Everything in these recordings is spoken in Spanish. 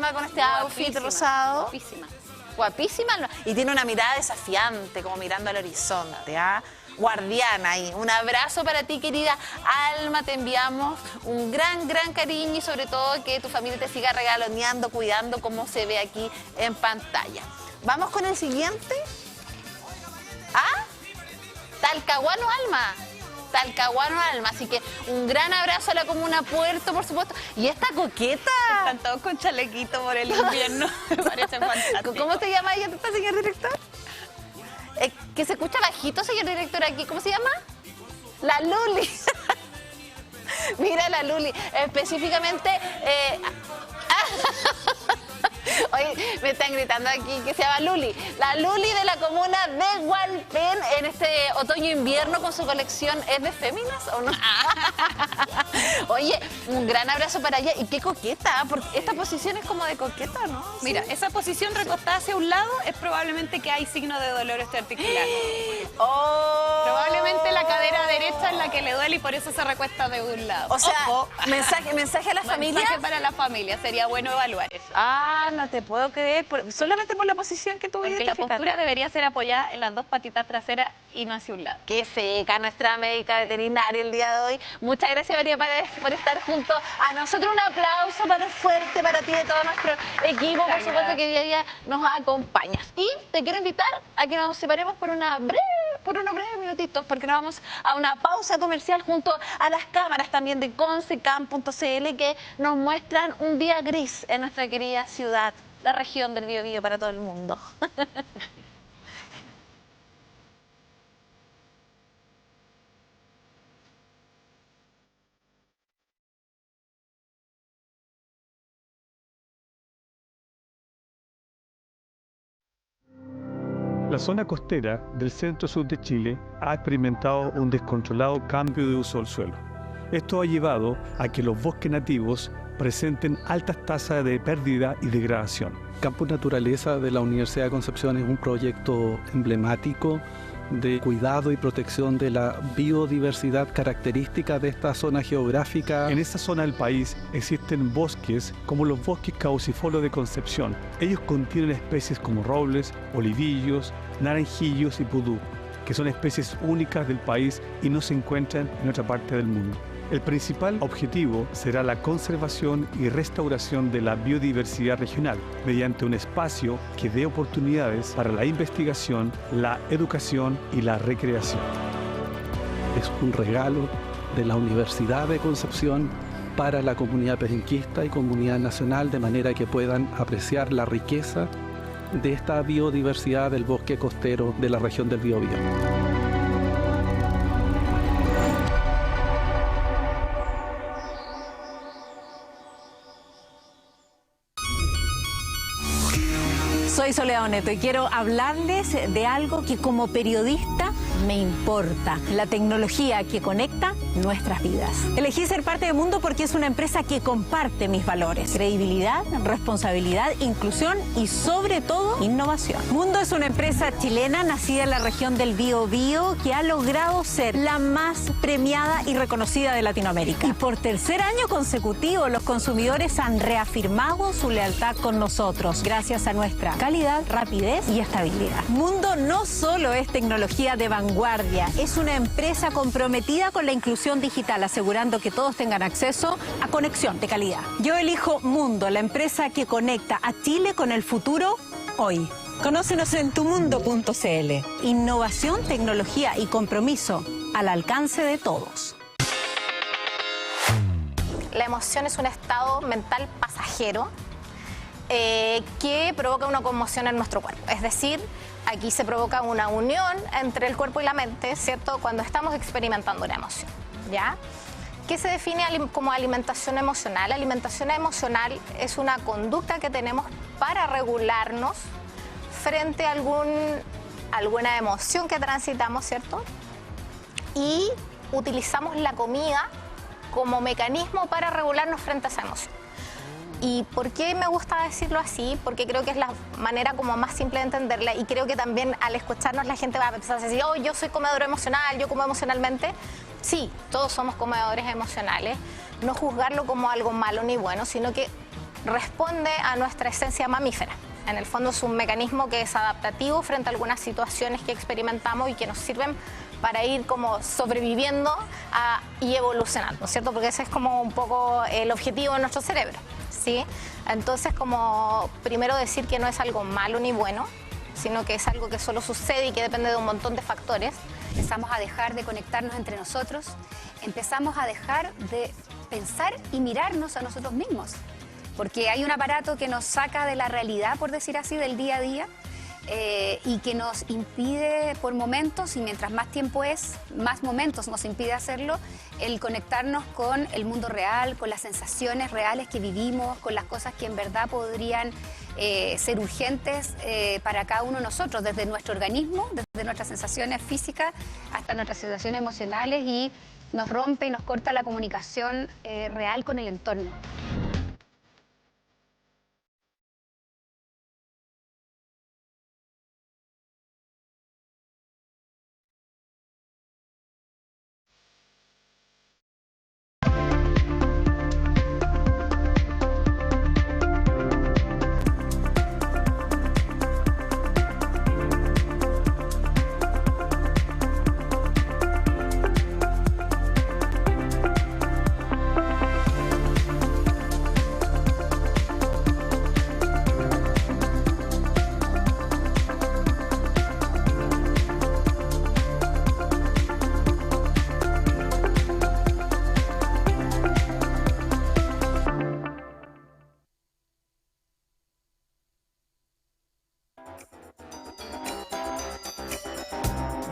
guapísima con este outfit rosado. Guapísima. Guapísima. Y tiene una mirada desafiante, como mirando al horizonte, ¿ah? Guardiana ahí. Un abrazo para ti, querida Alma. Te enviamos un gran cariño y sobre todo que tu familia te siga regaloneando, cuidando como se ve aquí en pantalla. Vamos con el siguiente. ¿Ah? Talcahuano Alma. Talcahuano Alma. Así que un gran abrazo a la comuna Puerto, por supuesto. Y esta coqueta. Están todos con chalequito por el invierno. Me parece fantástico. ¿Cómo se llama ella, señor director? Que se escucha bajito, señor director, aquí. ¿Cómo se llama? La Luli. Mira la Luli. Específicamente... Oye, me están gritando aquí que se llama Luli. La Luli de la comuna de Hualpén en este otoño-invierno con su colección. ¿Es de féminas o no? Oye, un gran abrazo para ella. Y qué coqueta, porque esta posición es como de coqueta, ¿no? Mira, sí. esa posición recostada hacia un lado es probablemente que hay signo de dolor articular. Oh. Probablemente la cadera derecha es la que le duele y por eso se recuesta de un lado. O sea, ojo. mensaje a la familia. Mensaje para la familia, sería bueno evaluar eso. Ah, no te puedo creer, solamente por la posición que tú Porque la postura debería ser apoyada en las dos patitas traseras y no hacia un lado. Qué seca nuestra médica veterinaria el día de hoy. Muchas gracias, María, por estar junto a nosotros. Un aplauso fuerte para ti y todo nuestro equipo, por supuesto, que día a día nos acompañas. Y te quiero invitar a que nos separemos por unos breves minutitos, porque nos vamos a una pausa comercial junto a las cámaras también de Concecam.cl que nos muestran un día gris en nuestra querida ciudad, la región del Biobío para todo el mundo. La zona costera del centro-sur de Chile ha experimentado un descontrolado cambio de uso del suelo. Esto ha llevado a que los bosques nativos presenten altas tasas de pérdida y degradación. Campus Naturaleza de la Universidad de Concepción es un proyecto emblemático de cuidado y protección de la biodiversidad característica de esta zona geográfica. En esta zona del país existen bosques como los bosques caducifolios de Concepción. Ellos contienen especies como robles, olivillos, naranjillos y pudú, que son especies únicas del país y no se encuentran en otra parte del mundo. El principal objetivo será la conservación y restauración de la biodiversidad regional mediante un espacio que dé oportunidades para la investigación, la educación y la recreación. Es un regalo de la Universidad de Concepción para la comunidad perenquista y comunidad nacional, de manera que puedan apreciar la riqueza de esta biodiversidad del bosque costero de la región del Biobío. Soy Soledad Oneto y quiero hablarles de algo que como periodista me importa, la tecnología que conecta nuestras vidas. Elegí ser parte de Mundo porque es una empresa que comparte mis valores: credibilidad, responsabilidad, inclusión y sobre todo innovación. Mundo es una empresa chilena nacida en la región del Biobío que ha logrado ser la más premiada y reconocida de Latinoamérica. Y por tercer año consecutivo los consumidores han reafirmado su lealtad con nosotros gracias a nuestra calidad, rapidez y estabilidad. Mundo no solo es tecnología de vanguardia, es una empresa comprometida con la inclusión digital, asegurando que todos tengan acceso a conexión de calidad. Yo elijo Mundo, la empresa que conecta a Chile con el futuro hoy. Conócenos en tumundo.cl. Innovación, tecnología y compromiso al alcance de todos. La emoción es un estado mental pasajero que provoca una conmoción en nuestro cuerpo. Es decir, aquí se provoca una unión entre el cuerpo y la mente, ¿cierto?, cuando estamos experimentando una emoción, ¿ya? ¿Qué se define como alimentación emocional? Alimentación emocional es una conducta que tenemos para regularnos frente a alguna emoción que transitamos, ¿cierto? Y utilizamos la comida como mecanismo para regularnos frente a esa emoción. ¿Y por qué me gusta decirlo así? Porque creo que es la manera como más simple de entenderla, y creo que también al escucharnos la gente va a empezar a decir: oh, yo soy comedor emocional, yo como emocionalmente. Sí, todos somos comedores emocionales. No juzgarlo como algo malo ni bueno, sino que responde a nuestra esencia mamífera. En el fondo es un mecanismo que es adaptativo frente a algunas situaciones que experimentamos y que nos sirven para ir como sobreviviendo y evolucionando, ¿cierto? Porque ese es como un poco el objetivo de nuestro cerebro, ¿sí? Entonces, como primero decir que no es algo malo ni bueno, sino que es algo que solo sucede y que depende de un montón de factores. Empezamos a dejar de conectarnos entre nosotros, empezamos a dejar de pensar y mirarnos a nosotros mismos, porque hay un aparato que nos saca de la realidad, por decir así, del día a día, y que nos impide por momentos, y mientras más tiempo es, más momentos nos impide hacerlo, el conectarnos con el mundo real, con las sensaciones reales que vivimos, con las cosas que en verdad podrían ser urgentes para cada uno de nosotros, desde nuestro organismo, desde nuestras sensaciones físicas hasta nuestras sensaciones emocionales, y nos rompe y nos corta la comunicación real con el entorno.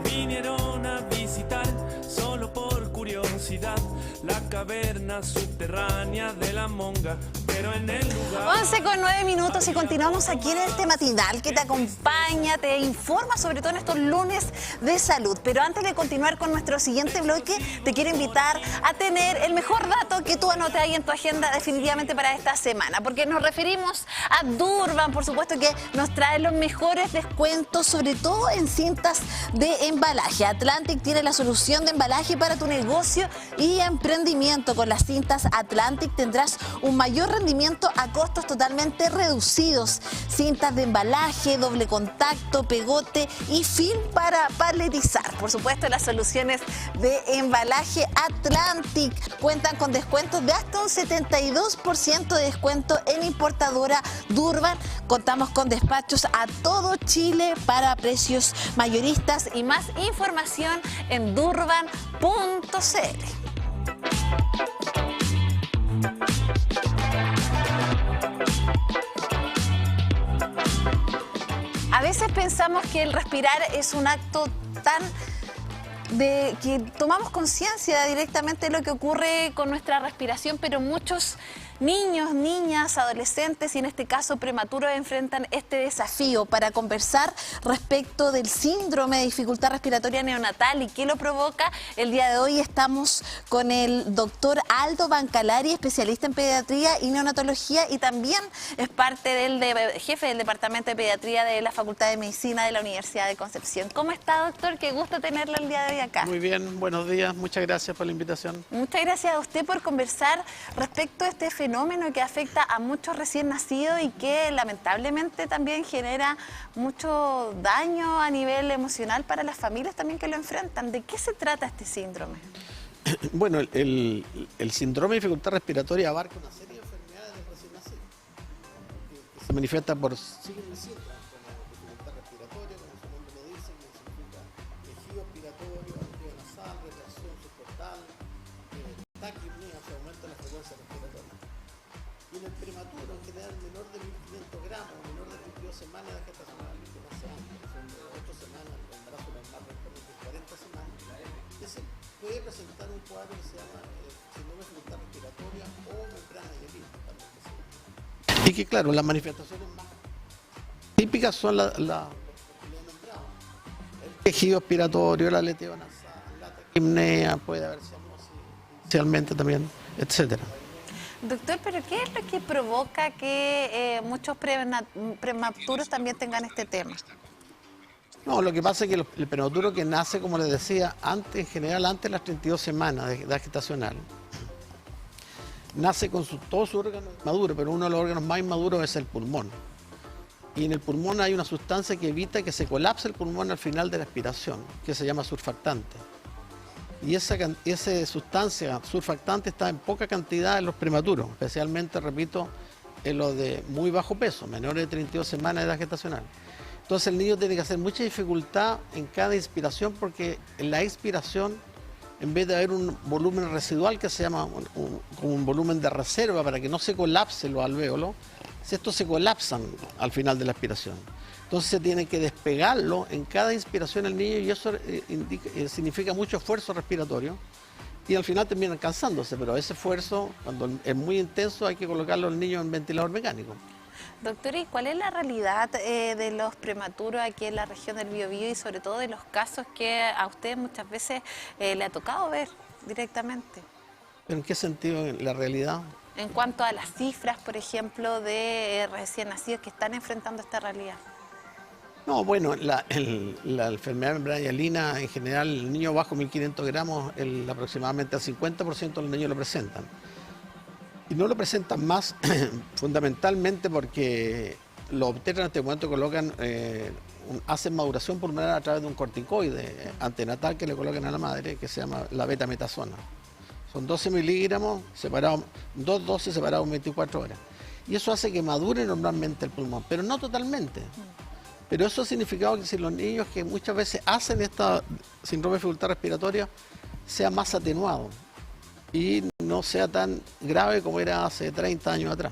Vinieron a visitar solo por curiosidad la caverna subterránea de la monga, pero en el lugar... 11:09 y continuamos aquí en este matinal que te acompaña, te informa sobre todo en estos lunes de salud. Pero antes de continuar con nuestro siguiente bloque, te quiero invitar a tener el mejor dato que tú anotes ahí en tu agenda definitivamente para esta semana, porque nos referimos a Durban, por supuesto, que nos trae los mejores descuentos, sobre todo en cintas de embalaje. Atlantic tiene la solución de embalaje para tu negocio y emprendimiento. Con las cintas Atlantic tendrás un mayor rendimiento a costos totalmente reducidos. Cintas de embalaje, doble contacto, pegote y film para paletizar. Por supuesto, las soluciones de embalaje Atlantic cuentan con descuentos de hasta un 72% de descuento en importadora Durban. Contamos con despachos a todo Chile para precios mayoristas y más información en durban.cl. A veces pensamos que el respirar es un acto tan de que tomamos conciencia directamente de lo que ocurre con nuestra respiración, pero muchos niños, niñas, adolescentes y en este caso prematuros enfrentan este desafío. Para conversar respecto del síndrome de dificultad respiratoria neonatal y qué lo provoca, el día de hoy estamos con el doctor Aldo Bancalari, especialista en pediatría y neonatología, y también es parte del jefe del departamento de pediatría de la Facultad de Medicina de la Universidad de Concepción. ¿Cómo está, doctor? Qué gusto tenerlo el día de hoy acá. Muy bien, buenos días, muchas gracias por la invitación. Muchas gracias a usted por conversar respecto a este fenómeno que afecta a muchos recién nacidos y que lamentablemente también genera mucho daño a nivel emocional para las familias también que lo enfrentan. ¿De qué se trata este síndrome? Bueno, el síndrome de dificultad respiratoria abarca una serie de enfermedades de recién nacidos que se manifiesta por signos de síntomas como dificultad respiratoria, como su nombre lo dice, que significa tejido respiratorio, alivio nasal, retracción subcortal, taquipnea, o sea, aumento de la frecuencia respiratoria. Y en el prematuro, en general, menor de 1.500 gramos, menor de 22 semanas de gestacional, que no sea antes, son de 8 semanas, el embarazo normal de 40 semanas, puede presentar un cuadro que se llama síndrome de dificultad respiratoria o membrana hielina, también que se llama. Y que, claro, las manifestaciones más típicas son las que le he nombrado: el tejido respiratorio, la aleteo nasal, la taquipnea, puede haber cianosis inicialmente también, etcétera. Doctor, ¿pero qué es lo que provoca que muchos prematuros también tengan este tema? No, lo que pasa es que el prematuro que nace, como les decía, antes, en general antes de las 32 semanas de edad gestacional, nace con todos sus órganos maduros, pero uno de los órganos más inmaduros es el pulmón. Y en el pulmón hay una sustancia que evita que se colapse el pulmón al final de la expiración, que se llama surfactante. Y esa sustancia surfactante está en poca cantidad en los prematuros, especialmente, repito, en los de muy bajo peso, menores de 32 semanas de edad gestacional. Entonces el niño tiene que hacer mucha dificultad en cada inspiración, porque en la expiración, en vez de haber un volumen residual que se llama como un volumen de reserva para que no se colapse los alvéolos, estos se colapsan al final de la expiración. Entonces se tiene que despegarlo en cada inspiración el niño, y eso significa mucho esfuerzo respiratorio, y al final terminan cansándose, pero ese esfuerzo, cuando es muy intenso, hay que colocarlo al niño en ventilador mecánico. Doctor, ¿y cuál es la realidad de los prematuros aquí en la región del Biobío y sobre todo de los casos que a usted muchas veces le ha tocado ver directamente? ¿Pero en qué sentido la realidad? En cuanto a las cifras, por ejemplo, de recién nacidos que están enfrentando esta realidad. No, bueno, la enfermedad de membrana hialina, en general, el niño bajo 1.500 gramos, aproximadamente el 50% de los niños lo presentan. Y no lo presentan más fundamentalmente porque los obstetras en este momento colocan, hacen maduración pulmonar a través de un corticoide antenatal que le colocan a la madre, que se llama la betametasona. Son 12 miligramos, separados, 2 dosis separados en 24 horas. Y eso hace que madure normalmente el pulmón, pero no totalmente. Pero eso ha significado que si los niños que muchas veces hacen esta síndrome de dificultad respiratoria sea más atenuado y no sea tan grave como era hace 30 años atrás.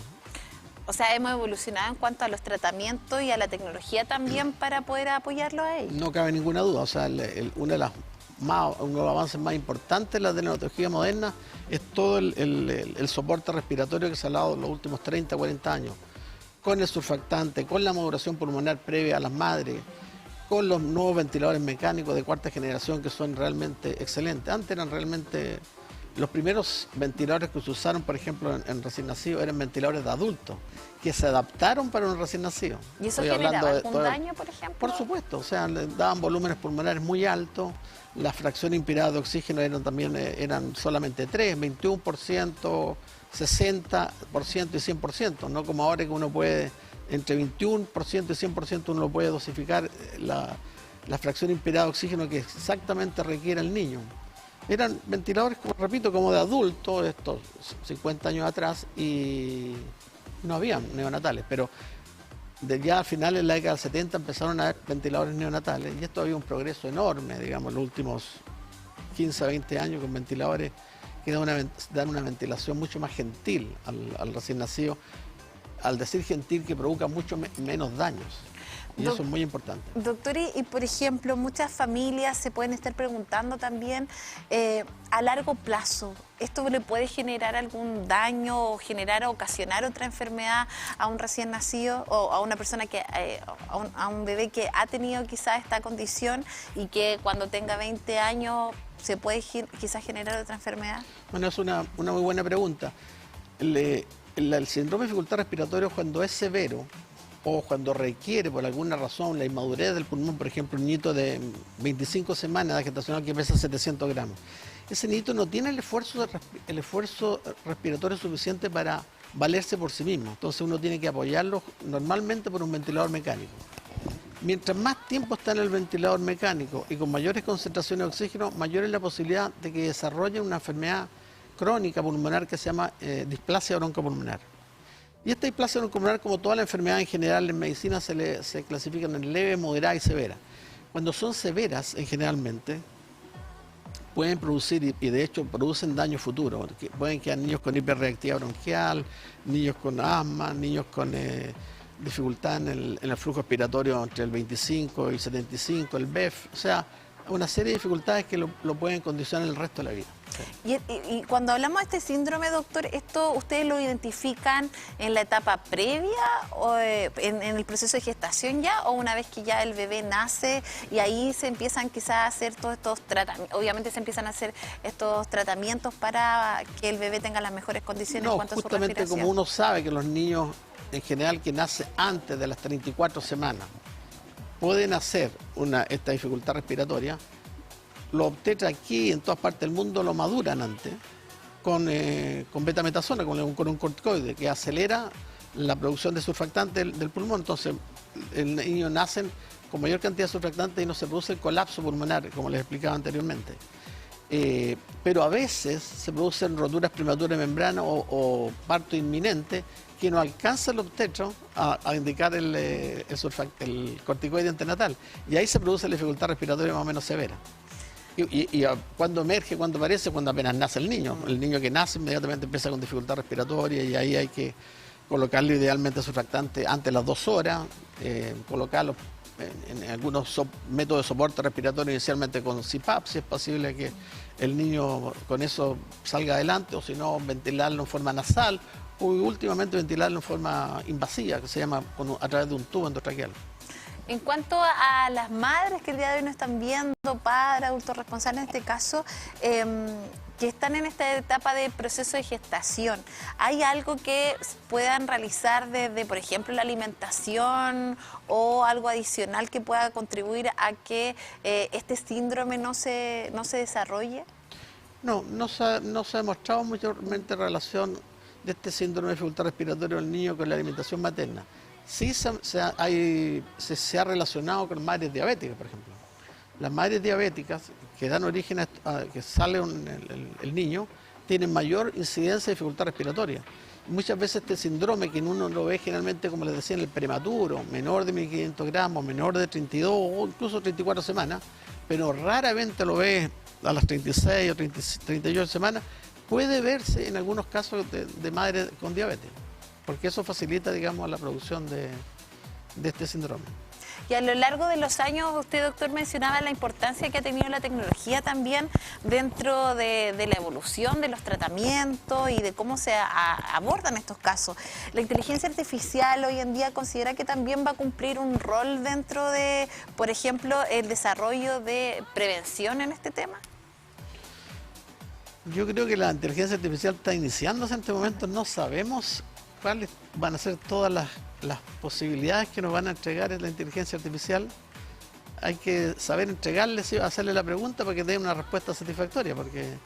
O sea, hemos evolucionado en cuanto a los tratamientos y a la tecnología también para poder apoyarlo a ellos. No cabe ninguna duda, o sea, uno de los avances más importantes de la neonatología moderna es todo el soporte respiratorio que se ha dado en los últimos 30, 40 años, con el surfactante, con la maduración pulmonar previa a las madres, con los nuevos ventiladores mecánicos de cuarta generación que son realmente excelentes. Antes eran realmente... Los primeros ventiladores que se usaron, por ejemplo, en recién nacidos, eran ventiladores de adultos, que se adaptaron para un recién nacido. ¿Y eso generaba algún daño, por ejemplo? Por supuesto, o sea, le daban volúmenes pulmonares muy altos, la fracción inspirada de oxígeno eran solamente 3, 21%, 60% y 100%, no como ahora que uno puede, entre 21% y 100% uno lo puede dosificar la fracción inspirada de oxígeno que exactamente requiere el niño. Eran ventiladores, como repito, como de adultos, estos 50 años atrás, y no habían neonatales, pero ya al final, en la década del 70, empezaron a haber ventiladores neonatales, y esto había un progreso enorme, digamos, los últimos 15 a 20 años, con ventiladores que dan una ventilación mucho más gentil al recién nacido, al decir gentil, que provoca mucho menos daños. Y eso es muy importante. Doctor, y por ejemplo, muchas familias se pueden estar preguntando también a largo plazo, ¿esto le puede generar algún daño o ocasionar otra enfermedad a un recién nacido o a una persona a un bebé que ha tenido quizás esta condición y que cuando tenga 20 años se puede quizás generar otra enfermedad? Bueno, es una muy buena pregunta. El síndrome de dificultad respiratoria, cuando es severo, o cuando requiere por alguna razón la inmadurez del pulmón, por ejemplo, un niño de 25 semanas de gestacional que pesa 700 gramos, ese niño no tiene el esfuerzo respiratorio suficiente para valerse por sí mismo. Entonces uno tiene que apoyarlo normalmente por un ventilador mecánico. Mientras más tiempo está en el ventilador mecánico y con mayores concentraciones de oxígeno, mayor es la posibilidad de que desarrolle una enfermedad crónica pulmonar que se llama displasia broncopulmonar. Y esta displasia broncopulmonar, como toda la enfermedad en general en medicina, se clasifican en leve, moderada y severa. Cuando son severas, generalmente, pueden producir, y de hecho producen daño futuro. Pueden quedar niños con hiperreactividad bronquial, niños con asma, niños con dificultad en el flujo respiratorio entre el 25 y el 75, el BEF, o sea, una serie de dificultades que lo pueden condicionar el resto de la vida. Sí. Y cuando hablamos de este síndrome, doctor, ¿esto ustedes lo identifican en la etapa previa o en el proceso de gestación ya, o una vez que ya el bebé nace y ahí se empiezan quizás a hacer todos estos tratamientos? Obviamente se empiezan a hacer estos tratamientos para que el bebé tenga las mejores condiciones en cuanto a su respiración. Justamente como uno sabe que los niños en general que nacen antes de las 34 semanas pueden hacer esta dificultad respiratoria, los obstetras aquí en todas partes del mundo lo maduran antes con betametasona, con un corticoide, que acelera la producción de surfactante del pulmón. Entonces, el niño nace con mayor cantidad de surfactante y no se produce el colapso pulmonar, como les explicaba anteriormente. Pero a veces se producen roturas prematuras de membrana o parto inminente que no alcanza el obstetra a indicar el corticoide antenatal. Y ahí se produce la dificultad respiratoria más o menos severa. Y cuando emerge, cuando aparece, cuando apenas nace el niño. El niño que nace inmediatamente empieza con dificultad respiratoria y ahí hay que colocarle idealmente surfactante antes de las 2 horas, colocarlo en algunos métodos de soporte respiratorio inicialmente con CPAP, si es posible que el niño con eso salga adelante, o si no, ventilarlo en forma nasal, o últimamente ventilarlo en forma invasiva, que se llama a través de un tubo endotraqueal. En cuanto a las madres que el día de hoy nos están viendo, padres, adultos responsables en este caso, que están en esta etapa de proceso de gestación, ¿hay algo que puedan realizar desde, por ejemplo, la alimentación o algo adicional que pueda contribuir a que este síndrome no se desarrolle? No se ha demostrado mayormente relación de este síndrome de dificultad respiratoria del niño con la alimentación materna. Sí se ha relacionado con madres diabéticas, por ejemplo. Las madres diabéticas que dan origen a que sale el niño tienen mayor incidencia de dificultad respiratoria. Muchas veces este síndrome, que uno lo ve generalmente, como les decía, en el prematuro, menor de 1.500 gramos, menor de 32 o incluso 34 semanas, pero raramente lo ve a las 36 o 38 semanas, puede verse en algunos casos de madres con diabetes, porque eso facilita, digamos, la producción de este síndrome. Y a lo largo de los años, usted, doctor, mencionaba la importancia que ha tenido la tecnología también dentro de la evolución de los tratamientos y de cómo se abordan estos casos. ¿La inteligencia artificial hoy en día considera que también va a cumplir un rol dentro de, por ejemplo, el desarrollo de prevención en este tema? Yo creo que la inteligencia artificial está iniciándose en este momento. No sabemos cuáles van a ser todas las posibilidades que nos van a entregar la inteligencia artificial. Hay que saber entregarle, hacerle la pregunta para que dé una respuesta satisfactoria, porque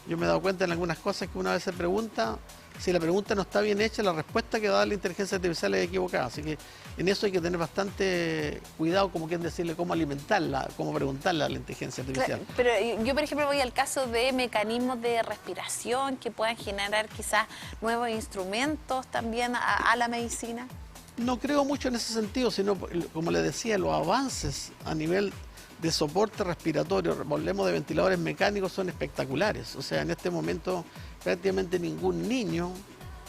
yo me he dado cuenta en algunas cosas que una vez se pregunta, si la pregunta no está bien hecha, la respuesta que da la inteligencia artificial es equivocada. Así que en eso hay que tener bastante cuidado, como quieren decirle, cómo alimentarla, cómo preguntarle a la inteligencia artificial. Claro, pero yo, por ejemplo, voy al caso de mecanismos de respiración que puedan generar quizás nuevos instrumentos también a la medicina. No creo mucho en ese sentido, sino, como les decía, los avances a nivel de soporte respiratorio, hablemos de ventiladores mecánicos, son espectaculares. O sea, en este momento prácticamente ningún niño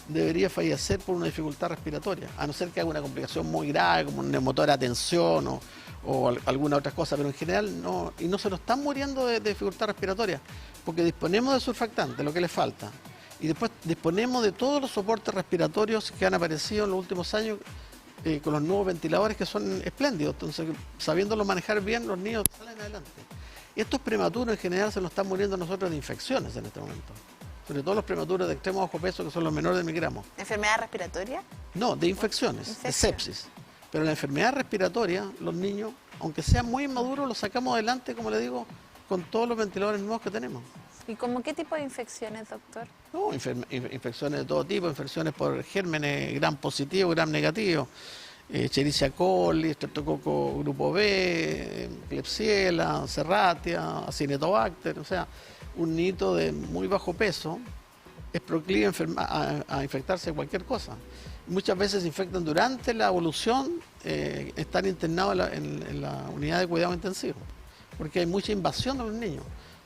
debería fallecer por una dificultad respiratoria, a no ser que haga una complicación muy grave, como un neumotor a tensión o alguna otra cosa, pero en general no, y no se nos están muriendo de dificultad respiratoria, porque disponemos de surfactante, lo que le falta. Y después disponemos de todos los soportes respiratorios que han aparecido en los últimos años con los nuevos ventiladores, que son espléndidos. Entonces, sabiéndolo manejar bien, los niños salen adelante. Y estos prematuros en general se nos están muriendo nosotros de infecciones en este momento. Sobre todo los prematuros de extremo bajo peso, que son los menores de 1.000 gramos. ¿Enfermedad respiratoria? No, de infecciones, de sepsis. Pero la enfermedad respiratoria, los niños, aunque sean muy inmaduros, los sacamos adelante, como le digo, con todos los ventiladores nuevos que tenemos. ¿Y como qué tipo de infecciones, doctor? No, infecciones de todo tipo, infecciones por gérmenes gram positivo, gram negativo, Escherichia coli, Streptococo grupo B, Klebsiella, Serratia, Acinetobacter. O sea, un niño de muy bajo peso es proclive a infectarse de cualquier cosa. Muchas veces se infectan durante la evolución, están internados en la unidad de cuidado intensivo, porque hay mucha invasión de los niños.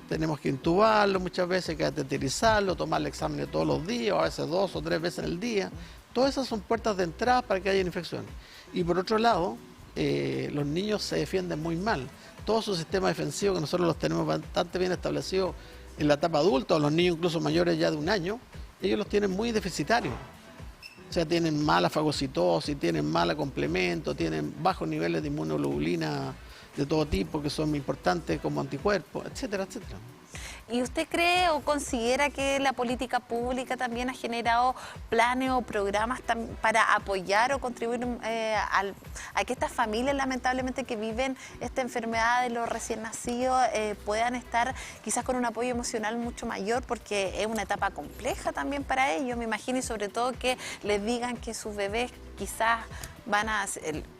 Tenemos que intubarlo muchas veces, que cateterizarlo, tomarle exámenes todos los días, o a veces 2 o 3 veces en el día. Todas esas son puertas de entrada para que haya infecciones. Y por otro lado, los niños se defienden muy mal. Todo su sistema defensivo, que nosotros los tenemos bastante bien establecidos en la etapa adulta, o los niños incluso mayores ya de 1 año, ellos los tienen muy deficitarios. O sea, tienen mala fagocitosis, tienen mala complemento, tienen bajos niveles de inmunoglobulina de todo tipo, que son importantes como anticuerpos, etcétera, etcétera. ¿Y usted cree o considera que la política pública también ha generado planes o programas para apoyar o contribuir a que estas familias lamentablemente que viven esta enfermedad de los recién nacidos puedan estar quizás con un apoyo emocional mucho mayor, porque es una etapa compleja también para ellos, me imagino, y sobre todo que les digan que sus bebés quizás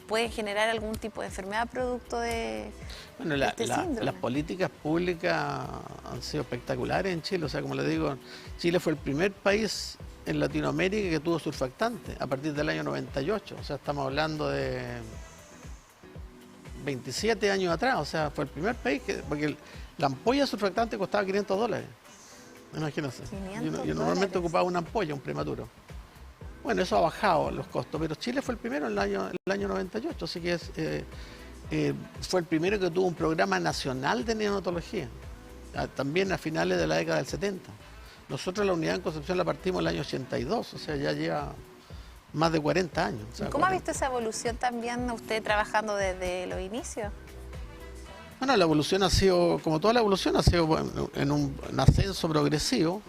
pueden generar algún tipo de enfermedad producto de este síndrome? Las políticas públicas han sido espectaculares en Chile. O sea, como les digo, Chile fue el primer país en Latinoamérica que tuvo surfactante a partir del año 98. O sea, estamos hablando de 27 años atrás. O sea, fue el primer país porque la ampolla surfactante costaba $500. Imagínense. Yo normalmente ocupaba una ampolla, un prematuro. Bueno, eso ha bajado los costos, pero Chile fue el primero en el año 98, así que fue el primero que tuvo un programa nacional de neonatología, también a finales de la década del 70. Nosotros la unidad en Concepción la partimos en el año 82, o sea, ya lleva más de 40 años. O sea, ¿Cómo ha visto esa evolución también usted trabajando desde los inicios? Bueno, la evolución ha sido, como toda la evolución, ha sido en un ascenso progresivo,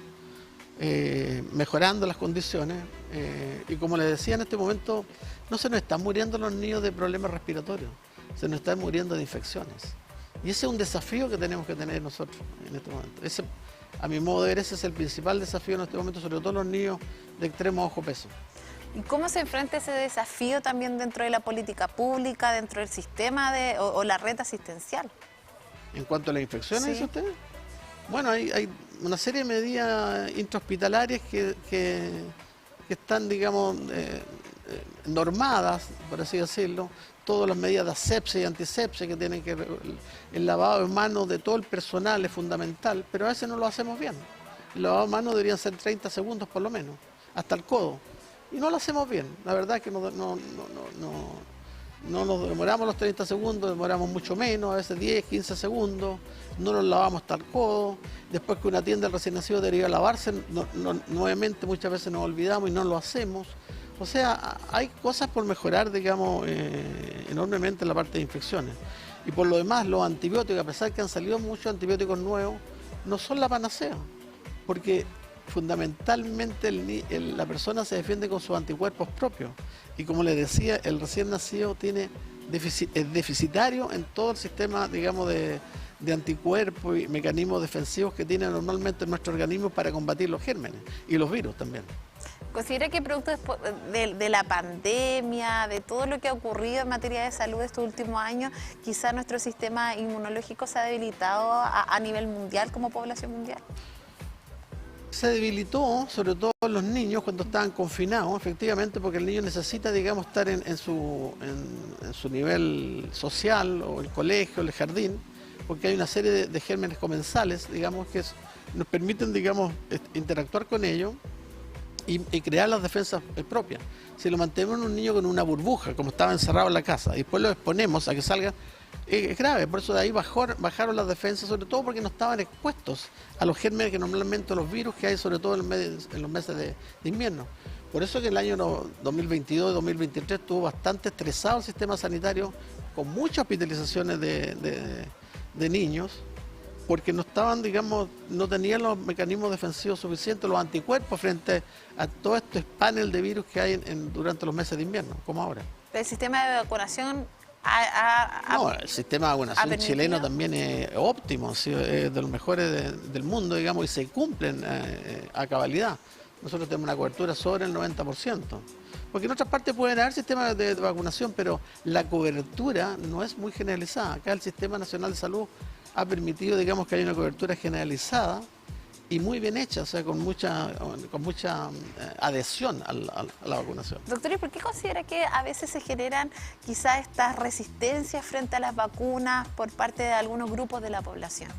mejorando las condiciones. Y como les decía, en este momento no se nos están muriendo los niños de problemas respiratorios, se nos están muriendo de infecciones. Y ese es un desafío que tenemos que tener nosotros en este momento. A mi modo de ver, ese es el principal desafío en este momento, sobre todo los niños de extremo bajo peso. ¿Y cómo se enfrenta ese desafío también dentro de la política pública, dentro del sistema o la red asistencial? En cuanto a las infecciones, Sí. ¿dice usted? Bueno, hay una serie de medidas intrahospitalarias que están, digamos, normadas, por así decirlo. Todas las medidas de asepsia y antisepsia que tienen que ver, el lavado de manos de todo el personal es fundamental, pero a veces no lo hacemos bien. El lavado de manos deberían ser 30 segundos por lo menos, hasta el codo. Y no lo hacemos bien. La verdad es que no nos demoramos los 30 segundos, demoramos mucho menos, a veces 10, 15 segundos, no nos lavamos hasta el codo. Después que uno atiende al recién nacido debería lavarse, nuevamente muchas veces nos olvidamos y no lo hacemos. O sea, hay cosas por mejorar, digamos, enormemente en la parte de infecciones. Y por lo demás, los antibióticos, a pesar que han salido muchos antibióticos nuevos, no son la panacea, porque fundamentalmente la persona se defiende con sus anticuerpos propios. Y como les decía, el recién nacido es deficitario en todo el sistema, digamos, de anticuerpos y mecanismos defensivos que tiene normalmente nuestro organismo para combatir los gérmenes y los virus también. ¿Considera que producto de la pandemia, de todo lo que ha ocurrido en materia de salud estos últimos años, quizá nuestro sistema inmunológico se ha debilitado a nivel mundial, como población mundial? Se debilitó, sobre todo en los niños cuando estaban confinados, efectivamente, porque el niño necesita, digamos, estar en su nivel social, o el colegio, el jardín, porque hay una serie de gérmenes comensales, digamos, que nos permiten, digamos, interactuar con ellos y crear las defensas propias. Si lo mantenemos en un niño con una burbuja, como estaba encerrado en la casa, y después lo exponemos a que salga, es grave. Por eso de ahí bajaron las defensas, sobre todo porque no estaban expuestos a los gérmenes que normalmente, los virus que hay, sobre todo en los meses de invierno. Por eso que el año 2022 y 2023 estuvo bastante estresado el sistema sanitario, con muchas hospitalizaciones de niños, porque no estaban, digamos, no tenían los mecanismos defensivos suficientes, los anticuerpos frente a todo este panel de virus que hay durante los meses de invierno, como ahora. ¿El sistema de vacunación No, el sistema de vacunación chileno también es óptimo, ¿sí? Es de los mejores del mundo, digamos, y se cumplen a cabalidad. Nosotros tenemos una cobertura sobre el 90%. Porque en otras partes pueden haber sistemas de vacunación, pero la cobertura no es muy generalizada. Acá el Sistema Nacional de Salud ha permitido, digamos, que haya una cobertura generalizada y muy bien hecha, o sea, con mucha adhesión a la vacunación. Doctor, ¿y por qué considera que a veces se generan quizás estas resistencias frente a las vacunas por parte de algunos grupos de la población?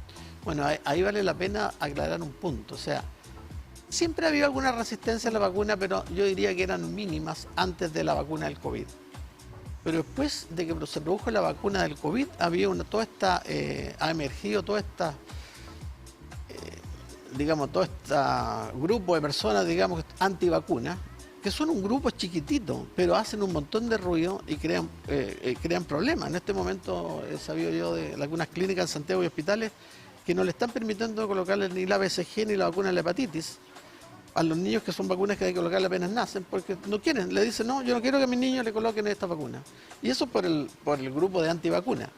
Bueno, ahí vale la pena aclarar un punto. O sea, siempre ha habido alguna resistencia a la vacuna, pero yo diría que eran mínimas antes de la vacuna del COVID. Pero después de que se produjo la vacuna del COVID, ha emergido toda esta grupo de personas, digamos, antivacunas, que son un grupo chiquitito, pero hacen un montón de ruido y crean problemas. En este momento he sabido yo de algunas clínicas en Santiago y hospitales que no le están permitiendo colocarle ni la BCG ni la vacuna de la hepatitis a los niños, que son vacunas que hay que colocarle apenas nacen, porque no quieren. Le dicen, no, yo no quiero que a mis niños le coloquen esta vacuna. Y eso por el grupo de antivacunas.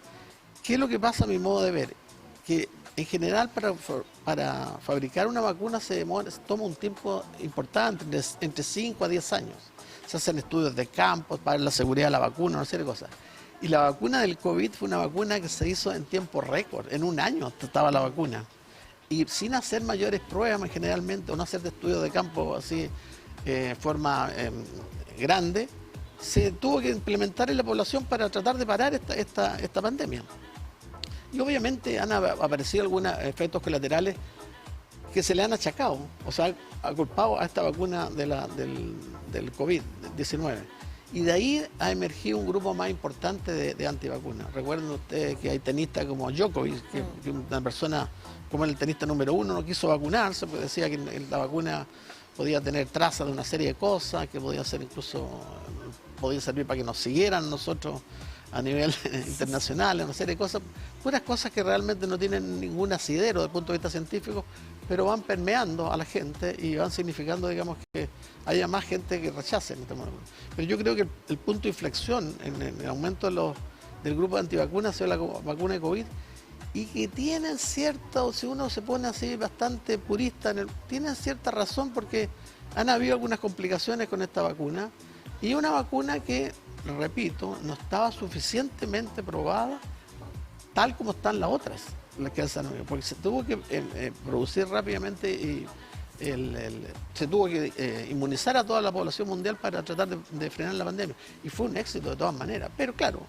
¿Qué es lo que pasa a mi modo de ver? Que en general para fabricar una vacuna se toma un tiempo importante, entre 5 a 10 años. Se hacen estudios de campo para la seguridad de la vacuna, una serie de cosas. Y la vacuna del COVID fue una vacuna que se hizo en tiempo récord, en un año estaba la vacuna. Y sin hacer mayores pruebas generalmente, o no hacer de estudios de campo así forma grande, se tuvo que implementar en la población para tratar de parar esta pandemia. Y obviamente han aparecido algunos efectos colaterales que se le han achacado, o sea, ha culpado a esta vacuna del COVID-19. Y de ahí ha emergido un grupo más importante de antivacunas. Recuerden ustedes que hay tenistas como Djokovic, que una persona como el tenista número 1 no quiso vacunarse, porque decía que la vacuna podía tener trazas de una serie de cosas, que podía ser incluso, podía servir para que nos siguieran nosotros a nivel internacional, una serie de cosas, puras cosas que realmente no tienen ningún asidero desde el punto de vista científico, pero van permeando a la gente y van significando, digamos, que haya más gente que rechace. Pero yo creo que el punto de inflexión en el aumento del grupo de antivacunas ha sido la vacuna de COVID, y que tienen cierta, si uno se pone así bastante purista, tienen cierta razón, porque han habido algunas complicaciones con esta vacuna, y una vacuna que, repito, no estaba suficientemente probada tal como están las otras, las que han habido, porque se tuvo que producir rápidamente y se tuvo que inmunizar a toda la población mundial para tratar de frenar la pandemia, y fue un éxito de todas maneras. Pero claro,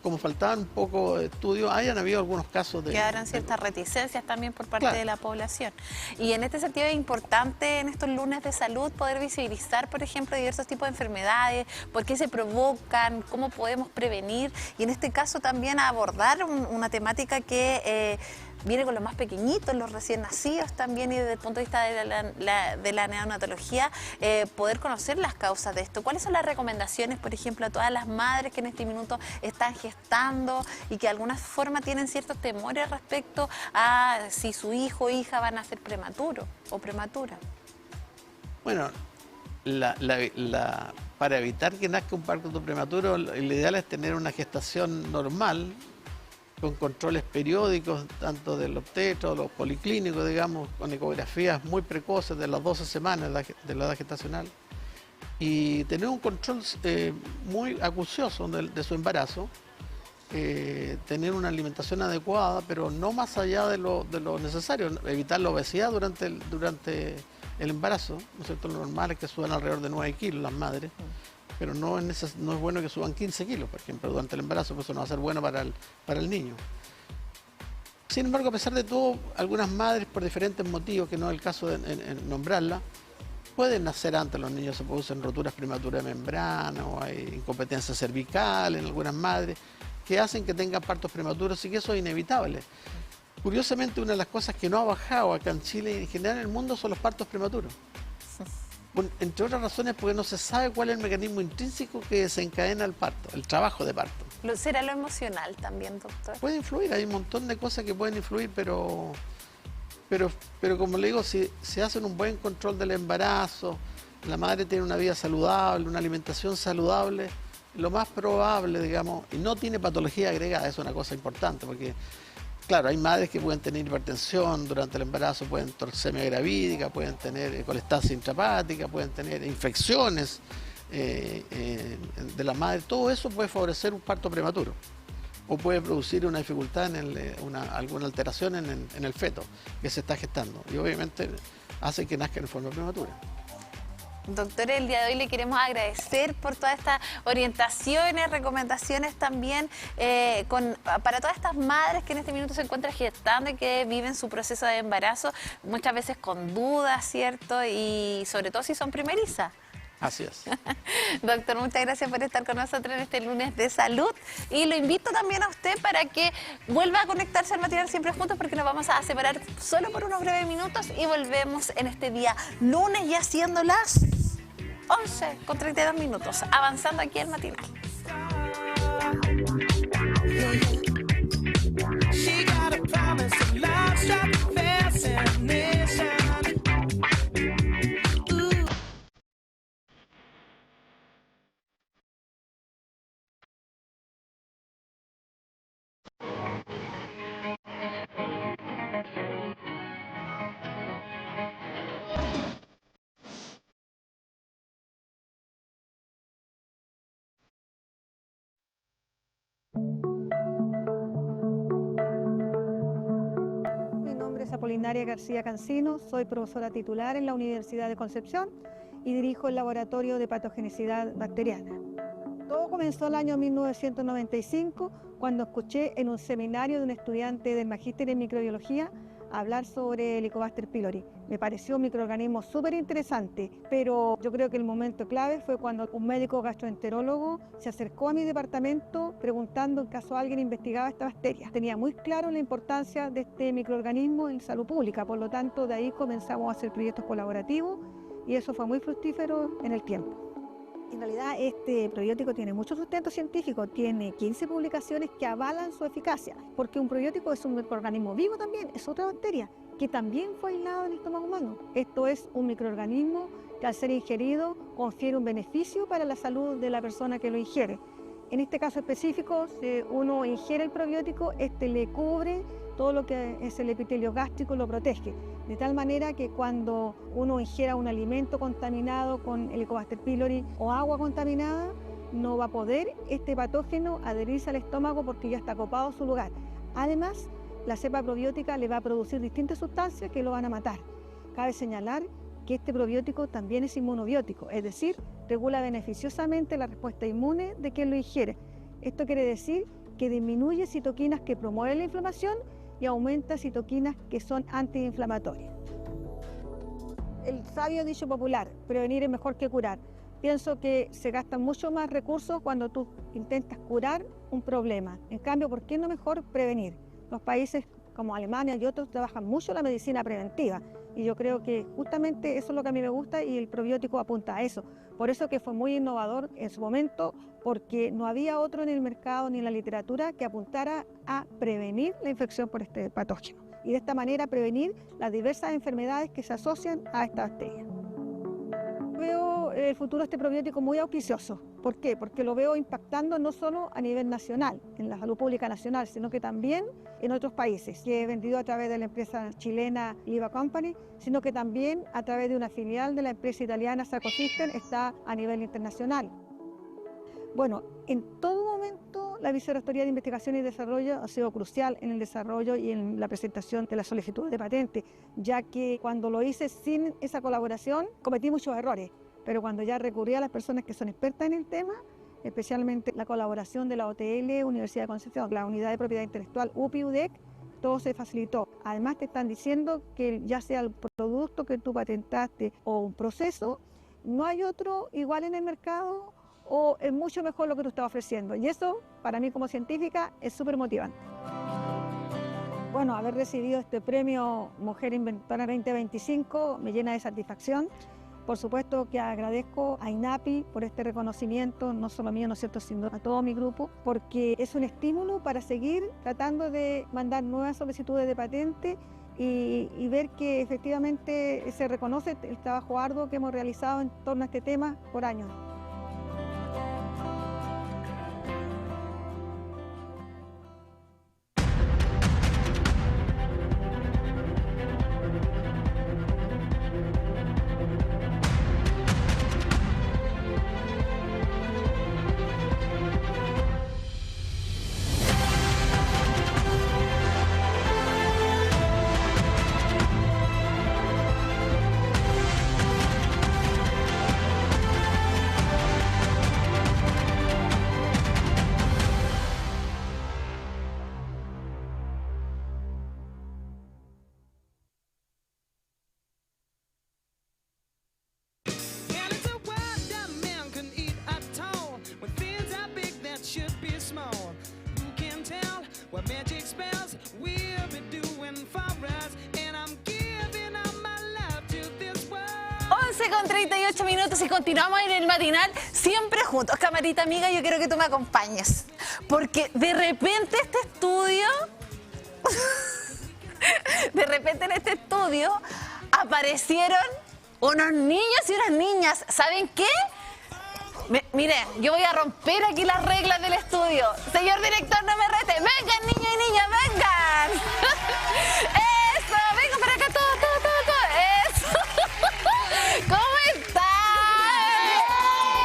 como faltaban un poco de estudios, hayan habido algunos casos de... Quedaron ciertas reticencias también por parte Claro. de la población. Y en este sentido es importante en estos lunes de salud poder visibilizar, por ejemplo, diversos tipos de enfermedades, por qué se provocan, cómo podemos prevenir, y en este caso también abordar una temática que viene con los más pequeñitos, los recién nacidos también, y desde el punto de vista de la neonatología, poder conocer las causas de esto. ¿Cuáles son las recomendaciones, por ejemplo, a todas las madres que en este minuto están gestando y que de alguna forma tienen ciertos temores respecto a si su hijo o hija van a ser prematuro o prematura? Bueno, para evitar que nazca un parto prematuro, lo ideal es tener una gestación normal, con controles periódicos, tanto del obstetra, los policlínicos, digamos, con ecografías muy precoces de las 12 semanas de la edad gestacional, y tener un control muy acucioso de su embarazo, tener una alimentación adecuada, pero no más allá de lo necesario, evitar la obesidad durante el embarazo, ¿no es cierto? Lo normal es que suban alrededor de 9 kilos las madres, pero no es bueno que suban 15 kilos, por ejemplo, durante el embarazo, porque eso no va a ser bueno para el niño. Sin embargo, a pesar de todo, algunas madres, por diferentes motivos, que no es el caso de nombrarla, pueden nacer antes. Los niños se producen roturas prematuras de membrana, o hay incompetencia cervical en algunas madres, que hacen que tengan partos prematuros, y que eso es inevitable. Curiosamente, una de las cosas que no ha bajado acá en Chile y en general en el mundo son los partos prematuros. Entre otras razones, porque no se sabe cuál es el mecanismo intrínseco que desencadena el parto, el trabajo de parto. ¿Será lo emocional también, doctor? Puede influir, hay un montón de cosas que pueden influir, pero como le digo, si se hace un buen control del embarazo, la madre tiene una vida saludable, una alimentación saludable, lo más probable, digamos, y no tiene patología agregada, es una cosa importante, porque claro, hay madres que pueden tener hipertensión durante el embarazo, pueden tener toxemia gravídica, pueden tener colestasis intrahepática, pueden tener infecciones de la madre. Todo eso puede favorecer un parto prematuro, o puede producir una dificultad, alguna alteración en el feto que se está gestando, y obviamente hace que nazca en forma prematura. Doctor, el día de hoy le queremos agradecer por todas estas orientaciones, recomendaciones también para todas estas madres que en este minuto se encuentran gestando y que viven su proceso de embarazo, muchas veces con dudas, ¿cierto? Y sobre todo si son primerizas. Así es. Doctor, muchas gracias por estar con nosotros en este lunes de salud, y lo invito también a usted para que vuelva a conectarse al Matinal Siempre Juntos, porque nos vamos a separar solo por unos breves minutos y volvemos en este día lunes, ya siendo las 11:32, avanzando aquí el Matinal. She got a promise of love. Apolinaria García Cancino, soy profesora titular en la Universidad de Concepción y dirijo el Laboratorio de Patogenicidad Bacteriana. Todo comenzó el año 1995 cuando escuché en un seminario de un estudiante del Magíster en Microbiología hablar sobre el Helicobacter pylori. Me pareció un microorganismo súper interesante, pero yo creo que el momento clave fue cuando un médico gastroenterólogo se acercó a mi departamento preguntando en caso alguien investigaba esta bacteria. Tenía muy claro la importancia de este microorganismo en salud pública, por lo tanto de ahí comenzamos a hacer proyectos colaborativos y eso fue muy fructífero en el tiempo. En realidad este probiótico tiene mucho sustento científico, tiene 15 publicaciones que avalan su eficacia, porque un probiótico es un microorganismo vivo también, es otra bacteria que también fue aislada en el estómago humano. Esto es un microorganismo que al ser ingerido confiere un beneficio para la salud de la persona que lo ingiere. En este caso específico, si uno ingiere el probiótico, este le cubre todo lo que es el epitelio gástrico, lo protege, de tal manera que cuando uno ingiera un alimento contaminado con Helicobacter pylori o agua contaminada, no va a poder este patógeno adherirse al estómago porque ya está copado su lugar. Además, la cepa probiótica le va a producir distintas sustancias que lo van a matar. Cabe señalar que este probiótico también es inmunobiótico, es decir, regula beneficiosamente la respuesta inmune de quien lo ingiere. Esto quiere decir que disminuye citoquinas que promueven la inflamación y aumenta citoquinas que son antiinflamatorias. El sabio dicho popular, prevenir es mejor que curar. Pienso que se gastan mucho más recursos cuando tú intentas curar un problema. En cambio, ¿por qué no mejor prevenir? Los países como Alemania y otros trabajan mucho la medicina preventiva y yo creo que justamente eso es lo que a mí me gusta y el probiótico apunta a eso. Por eso que fue muy innovador en su momento, porque no había otro en el mercado ni en la literatura que apuntara a prevenir la infección por este patógeno y de esta manera prevenir las diversas enfermedades que se asocian a esta bacteria. Veo el futuro de este probiótico muy auspicioso. ¿Por qué? Porque lo veo impactando no solo a nivel nacional, en la salud pública nacional, sino que también en otros países, que he vendido a través de la empresa chilena Liva Company, sino que también a través de una filial de la empresa italiana Sacosystem está a nivel internacional. Bueno, en todo momento la Vicerrectoría de Investigación y Desarrollo ha sido crucial en el desarrollo y en la presentación de la solicitud de patente, ya que cuando lo hice sin esa colaboración cometí muchos errores, pero cuando ya recurrí a las personas que son expertas en el tema, especialmente la colaboración de la OTL, Universidad de Concepción, la Unidad de Propiedad Intelectual UPI-UDEC, todo se facilitó. Además te están diciendo que ya sea el producto que tú patentaste o un proceso, no hay otro igual en el mercado o es mucho mejor lo que tú estás ofreciendo. Y eso, para mí como científica, es súper motivante. Bueno, haber recibido este premio Mujer Inventora 2025 me llena de satisfacción. Por supuesto que agradezco a INAPI por este reconocimiento, no solo mío, ¿no es cierto?, sino a todo mi grupo, porque es un estímulo para seguir tratando de mandar nuevas solicitudes de patente y ver que efectivamente se reconoce el trabajo arduo que hemos realizado en torno a este tema por años. What magic spells we'll be doing for us, and I'm giving all my love to this world. 11:38 y continuamos en el matinal siempre juntos. Camarita amiga, yo quiero que tú me acompañes, porque de repente este estudio, en este estudio aparecieron unos niños y unas niñas. ¿Saben qué? Mire, yo voy a romper aquí las reglas del estudio. Señor director, no me rete. Vengan, niños y niñas, vengan. Eso, vengan para acá, todo. Eso. ¿Cómo están?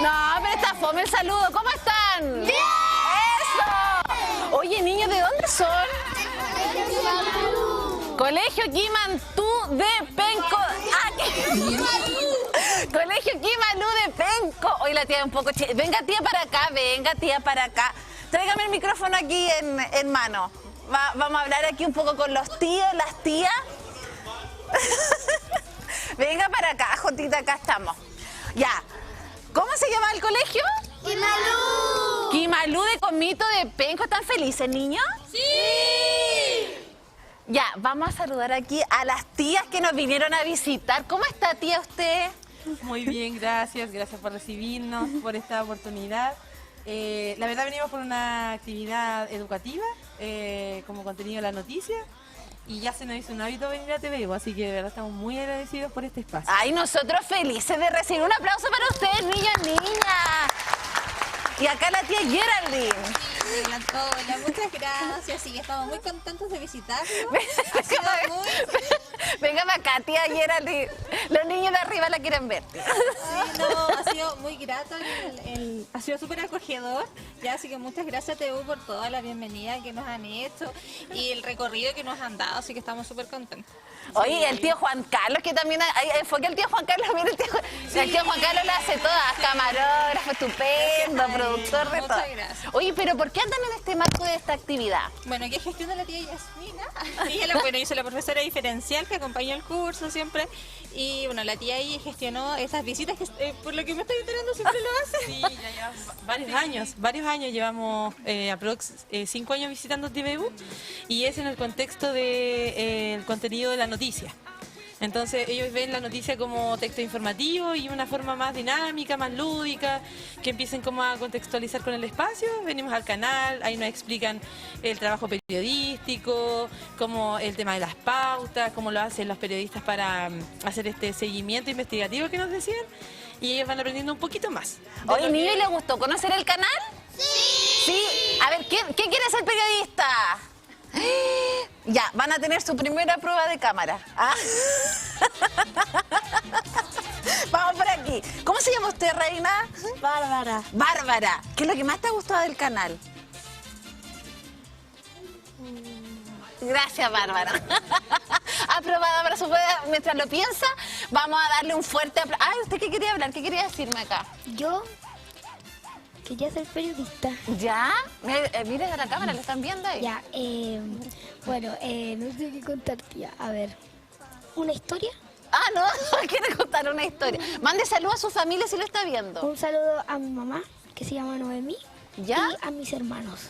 No, pero está fome el saludo. ¿Cómo están? ¡Bien! Eso. Oye, niños, ¿de dónde son? Colegio Quimantú de Penco. Colegio Quimalú de Penco. Hoy la tía es un poco venga tía para acá. Tráigame el micrófono aquí en mano. Vamos a hablar aquí un poco con los tíos, las tías. Venga para acá, Jotita, acá estamos. Ya. ¿Cómo se llama el colegio? ¡Quimalú! Quimalú de Comito de Penco. ¿Están felices, niños? ¡Sí! Ya, vamos a saludar aquí a las tías que nos vinieron a visitar. ¿Cómo está, tía, usted? Muy bien, gracias por recibirnos, por esta oportunidad. La verdad venimos por una actividad educativa, como contenido de la noticia, y ya se nos hizo un hábito venir a TV, así que de verdad estamos muy agradecidos por este espacio. Ay, nosotros felices de recibir un aplauso para ustedes, niñas. Y acá la tía Geraldine. Hola, muchas gracias. Sí, estamos muy contentos de visitarlos. Venga para acá, tía Geraldine. Los niños de arriba la quieren ver. Sí, no, ha sido muy grato, ha sido súper acogedor. Ya, así que muchas gracias, TU, por toda la bienvenida que nos han hecho y el recorrido que nos han dado, así que estamos súper contentos. Oye, sí. El tío Juan Carlos, que también enfoque al tío Juan Carlos, mira el tío Juan Carlos lo hace todas, camarógrafo, estupendo, productor de todo. Gracias. Oye, pero ¿por qué andan en este marco de esta actividad? Bueno, que gestiona la tía Yasmina. Yo soy la profesora diferencial que acompaña el curso siempre. Y bueno, la tía ahí gestionó esas visitas que por lo que me estoy enterando siempre lo hace. Sí, ya llevamos varios años llevamos aprox 5 años visitando TVU, y es en el contexto del contenido de la noticia. Entonces ellos ven la noticia como texto informativo y una forma más dinámica, más lúdica, que empiecen como a contextualizar con el espacio. Venimos al canal, ahí nos explican el trabajo periodístico, como el tema de las pautas, cómo lo hacen los periodistas para hacer este seguimiento investigativo que nos decían, y ellos van aprendiendo un poquito más. Oye, niño, ¿le gustó conocer el canal? Sí. ¿Sí? A ver, ¿qué quiere ser periodista? Ya, van a tener su primera prueba de cámara. ¿Ah? Vamos por aquí. ¿Cómo se llama usted, reina? Bárbara. Bárbara. ¿Qué es lo que más te ha gustado del canal? Gracias, Bárbara. Aprobada para su prueba. Mientras lo piensa, vamos a darle un fuerte aplauso. Ay, ¿usted qué quería hablar? ¿Qué quería decirme acá? Yo quería ser periodista. ¿Ya? Mire a la cámara, ¿lo están viendo ahí? Ya, bueno, no sé qué contar, tía. A ver, ¿una historia? Ah, no, quiere contar una historia. Mande saludos a su familia si lo está viendo. Un saludo a mi mamá, que se llama Noemí. ¿Ya? Y a mis hermanos.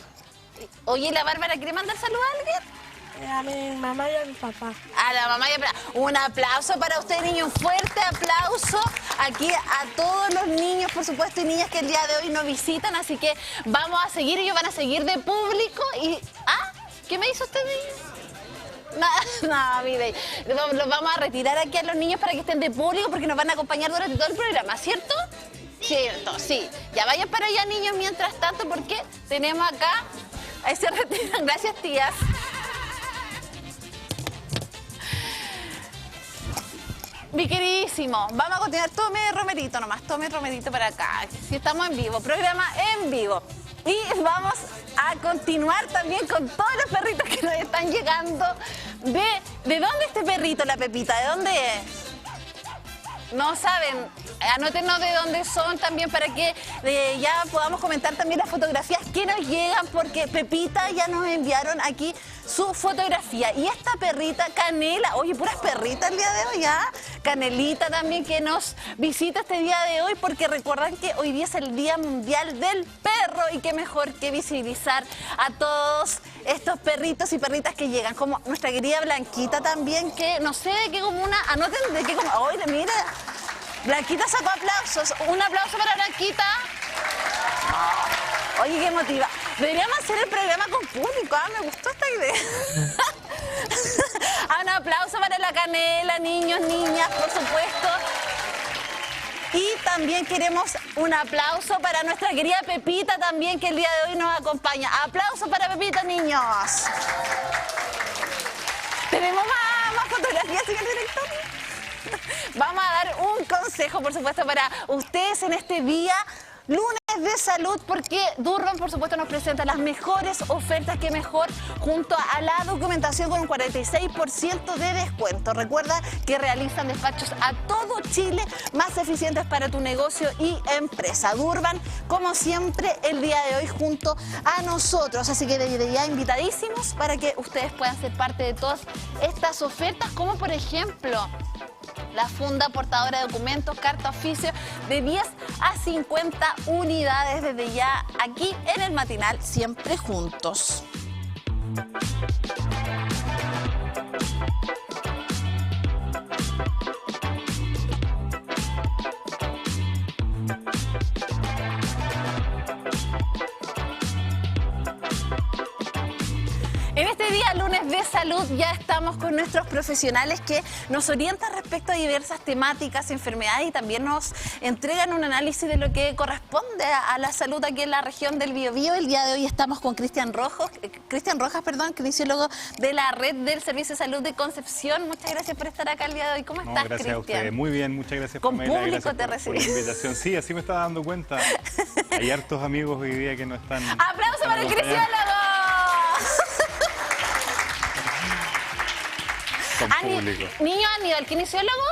Oye, ¿la Bárbara quiere mandar saludos a alguien? A mi mamá y a mi papá. A la mamá y a papá. Un aplauso para usted, niño. Un fuerte aplauso aquí a todos los niños, por supuesto, y niñas que el día de hoy nos visitan. Así que vamos a seguir, ellos van a seguir de público. Y ¿qué me hizo usted? No, mire, los vamos a retirar aquí a los niños para que estén de público, porque nos van a acompañar durante todo el programa, ¿cierto? Cierto, sí. Ya vayan para allá, niños, mientras tanto, porque tenemos acá... Ahí se retiran. Gracias, tías. Mi queridísimo, vamos a continuar. Tome romerito nomás, tome romerito para acá. Si estamos en vivo, programa en vivo. Y vamos a continuar también con todos los perritos que nos están llegando. ¿De dónde este perrito, la Pepita? ¿De dónde es? No saben, anótenos de dónde son también para que ya podamos comentar también las fotografías que nos llegan, porque Pepita ya nos enviaron aquí su fotografía. Y esta perrita, Canela, oye, puras perritas el día de hoy, ¿ah? Canelita también, que nos visita este día de hoy, porque recuerdan que hoy día es el Día Mundial del Perro, y qué mejor que visibilizar a todos estos perritos y perritas que llegan, como nuestra querida Blanquita también, que no sé de qué comuna, anoten de qué comuna. Oye, mira, Blanquita sacó aplausos. Un aplauso para Blanquita. Oye, qué emotiva. Deberíamos hacer el programa con público. Me gustó esta idea. Un aplauso para la Canela, niños, niñas, por supuesto. Y también queremos un aplauso para nuestra querida Pepita también, que el día de hoy nos acompaña. Aplauso para Pepita, niños. Tenemos más fotografías, señor director. Vamos a dar un consejo, por supuesto, para ustedes en este día, lunes de salud porque Durban, por supuesto, nos presenta las mejores ofertas, que mejor, junto a la documentación con un 46% de descuento. Recuerda que realizan despachos a todo Chile, más eficientes para tu negocio y empresa. Durban, como siempre, el día de hoy junto a nosotros. Así que desde ya invitadísimos para que ustedes puedan ser parte de todas estas ofertas, como por ejemplo la funda portadora de documentos, carta oficio, de 10 a 50 unidades desde ya aquí en el matinal, siempre juntos. En este día, lunes de salud, ya estamos con nuestros profesionales que nos orientan respecto a diversas temáticas, enfermedades y también nos entregan un análisis de lo que corresponde a la salud aquí en la región del Biobío. El día de hoy estamos con Cristian Rojas, kinesiólogo de la Red del Servicio de Salud de Concepción. Muchas gracias por estar acá el día de hoy. ¿Cómo estás, gracias Cristian? a ustedes. Muy bien, muchas gracias. Con Pamela, público gracias te por la invitación. Sí, así me estaba dando cuenta. Hay hartos amigos hoy día que no están... ¡Aplauso para el kinesiólogo! ¿Niños han ido al kinesiólogo?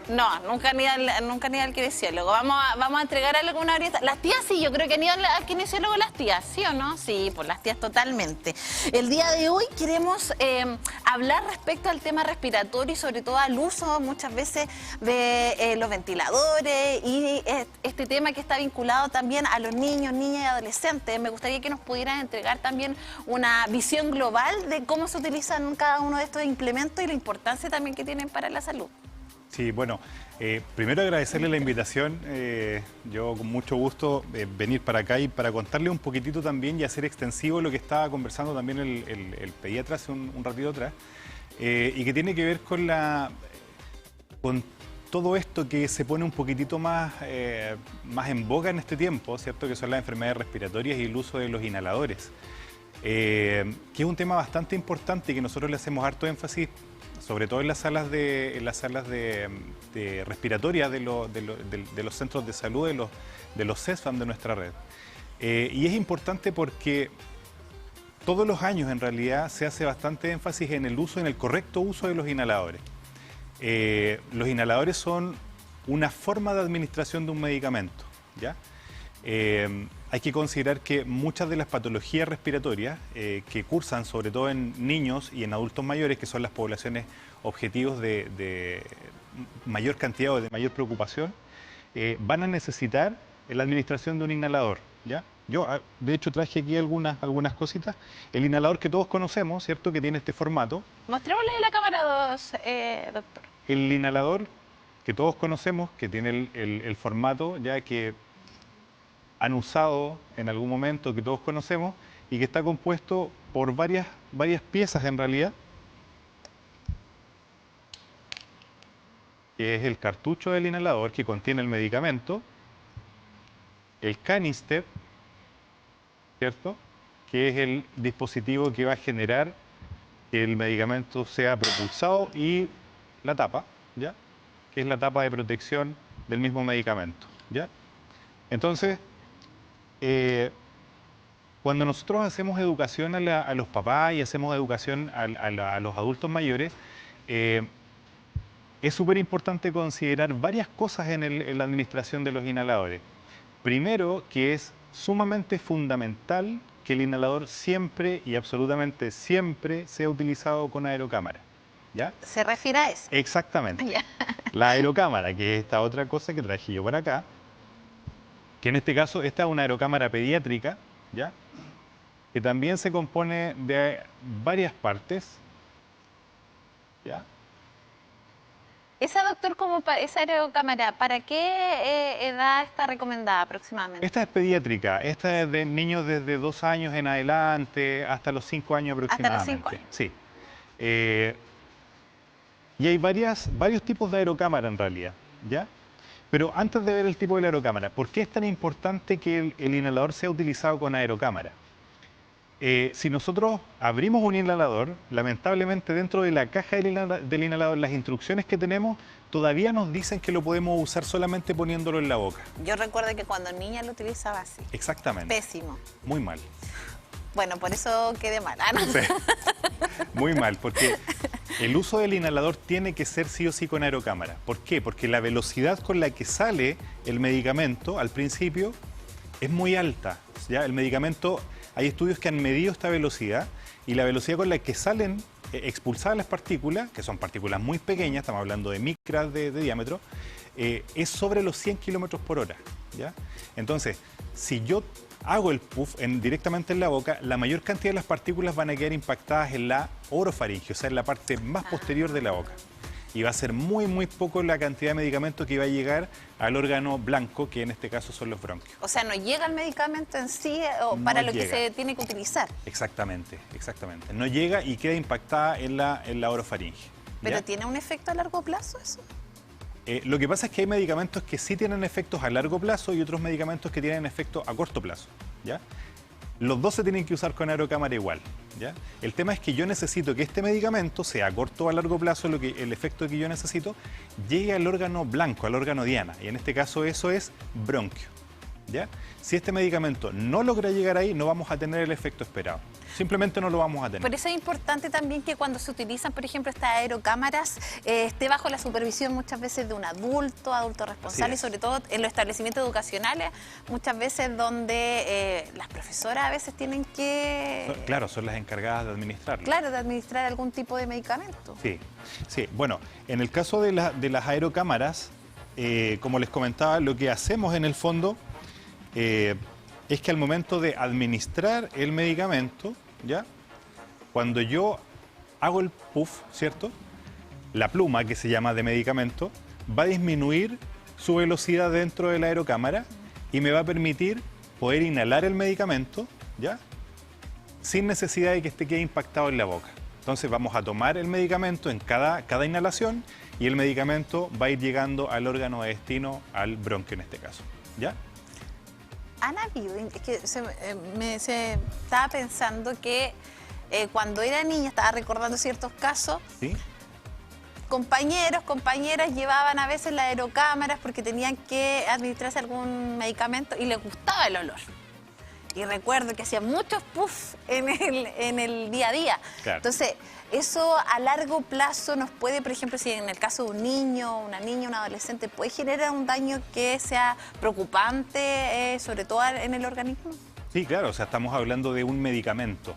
No, nunca han ido al kinesiólogo. Vamos a entregar alguna orientación. Las tías sí, yo creo que han ido al kinesiólogo las tías, ¿sí o no? Sí, pues las tías totalmente. El día de hoy queremos hablar respecto al tema respiratorio y sobre todo al uso muchas veces de los ventiladores y este tema que está vinculado también a los niños, niñas y adolescentes. Me gustaría que nos pudieran entregar también una visión global de cómo se utilizan cada uno de estos implementos y la importancia también que tienen para la salud. Sí, bueno, primero agradecerle la invitación. Yo con mucho gusto venir para acá y para contarle un poquitito también y hacer extensivo lo que estaba conversando también el pediatra hace un ratito atrás, y que tiene que ver con todo esto que se pone un poquitito más en boga en este tiempo, ¿cierto? Que son las enfermedades respiratorias y el uso de los inhaladores, que es un tema bastante importante y que nosotros le hacemos harto énfasis, sobre todo en las salas de respiratorias de los centros de salud, de los CESFAM de nuestra red. Y es importante porque todos los años en realidad se hace bastante énfasis en el correcto uso de los inhaladores. Los inhaladores son una forma de administración de un medicamento, ¿ya? Hay que considerar que muchas de las patologías respiratorias que cursan, sobre todo en niños y en adultos mayores, que son las poblaciones objetivos de mayor cantidad o de mayor preocupación, van a necesitar la administración de un inhalador, ¿ya? Yo, de hecho, traje aquí algunas cositas. El inhalador que todos conocemos, ¿cierto?, que tiene este formato. Mostrémosle la cámara 2, doctor. El inhalador que todos conocemos, que tiene el formato ya que han usado en algún momento, que todos conocemos, y que está compuesto por varias piezas en realidad, que es el cartucho del inhalador que contiene el medicamento, el canister, ¿cierto?, que es el dispositivo que va a generar que el medicamento sea propulsado, y la tapa, ¿ya?, que es la tapa de protección del mismo medicamento, ¿ya? Entonces, cuando nosotros hacemos educación a los papás y hacemos educación a los adultos mayores, es súper importante considerar varias cosas en la administración de los inhaladores. Primero, que es sumamente fundamental que el inhalador siempre y absolutamente siempre sea utilizado con aerocámara, ¿ya? ¿Se refiere a eso? Exactamente. La aerocámara, que es esta otra cosa que traje yo por acá, que en este caso esta es una aerocámara pediátrica, ¿ya?, que también se compone de varias partes, ¿ya? Esa, doctor, esa aerocámara, ¿para qué edad está recomendada aproximadamente? Esta es pediátrica, esta es de niños desde 2 años en adelante hasta los 5 años aproximadamente. Hasta los 5 años. Sí. Y hay varios tipos de aerocámara en realidad, ¿ya? Pero antes de ver el tipo de la aerocámara, ¿por qué es tan importante que el inhalador sea utilizado con aerocámara? Si nosotros abrimos un inhalador, lamentablemente dentro de la caja del inhalador, las instrucciones que tenemos todavía nos dicen que lo podemos usar solamente poniéndolo en la boca. Yo recuerdo que cuando niña lo utilizaba así. Exactamente. Pésimo. Muy mal. Bueno, por eso quedé mal. ¿No? Sí. Muy mal, porque el uso del inhalador tiene que ser sí o sí con aerocámara. ¿Por qué? Porque la velocidad con la que sale el medicamento al principio es muy alta. ¿Ya? El medicamento, hay estudios que han medido esta velocidad y la velocidad con la que salen expulsadas las partículas, que son partículas muy pequeñas, estamos hablando de micras de diámetro, es sobre los 100 kilómetros por hora. ¿Ya? Entonces, si yo hago el puff directamente en la boca, la mayor cantidad de las partículas van a quedar impactadas en la orofaringe, o sea, en la parte más posterior de la boca. Y va a ser muy, muy poco la cantidad de medicamento que va a llegar al órgano blanco, que en este caso son los bronquios. O sea, no llega el medicamento en sí para lo que se tiene que utilizar. Exactamente, exactamente. No llega y queda impactada en la orofaringe. ¿Pero ¿ya? tiene un efecto a largo plazo eso? Lo que pasa es que hay medicamentos que sí tienen efectos a largo plazo y otros medicamentos que tienen efectos a corto plazo, ¿ya? Los dos se tienen que usar con aerocámara igual, ¿ya? El tema es que yo necesito que este medicamento, sea a corto o a largo plazo, el efecto que yo necesito, llegue al órgano blanco, al órgano diana, y en este caso eso es bronquio, ¿ya? Si este medicamento no logra llegar ahí, no vamos a tener el efecto esperado. Simplemente no lo vamos a tener. Por eso es importante también que cuando se utilizan, por ejemplo, estas aerocámaras, esté bajo la supervisión muchas veces de un adulto responsable, y sobre todo en los establecimientos educacionales, muchas veces donde las profesoras a veces tienen que... Claro, son las encargadas de administrarlo. Claro, de administrar algún tipo de medicamento. Sí, sí. Bueno, en el caso de las aerocámaras, como les comentaba, lo que hacemos en el fondo es que al momento de administrar el medicamento, ¿ya? Cuando yo hago el puff, ¿cierto? La pluma, que se llama de medicamento, va a disminuir su velocidad dentro de la aerocámara y me va a permitir poder inhalar el medicamento, ¿ya? Sin necesidad de que quede impactado en la boca. Entonces vamos a tomar el medicamento en cada inhalación y el medicamento va a ir llegando al órgano de destino, al bronquio en este caso, ¿ya? Han habido, es que estaba pensando que cuando era niña, estaba recordando ciertos casos, ¿sí? Compañeras llevaban a veces las aerocámaras porque tenían que administrarse algún medicamento y les gustaba el olor. Y recuerdo que hacían muchos puffs en el día a día. Claro. Entonces, eso a largo plazo nos puede, por ejemplo, si en el caso de un niño, una niña, un adolescente, puede generar un daño que sea preocupante, sobre todo en el organismo. Sí, claro, o sea, estamos hablando de un medicamento,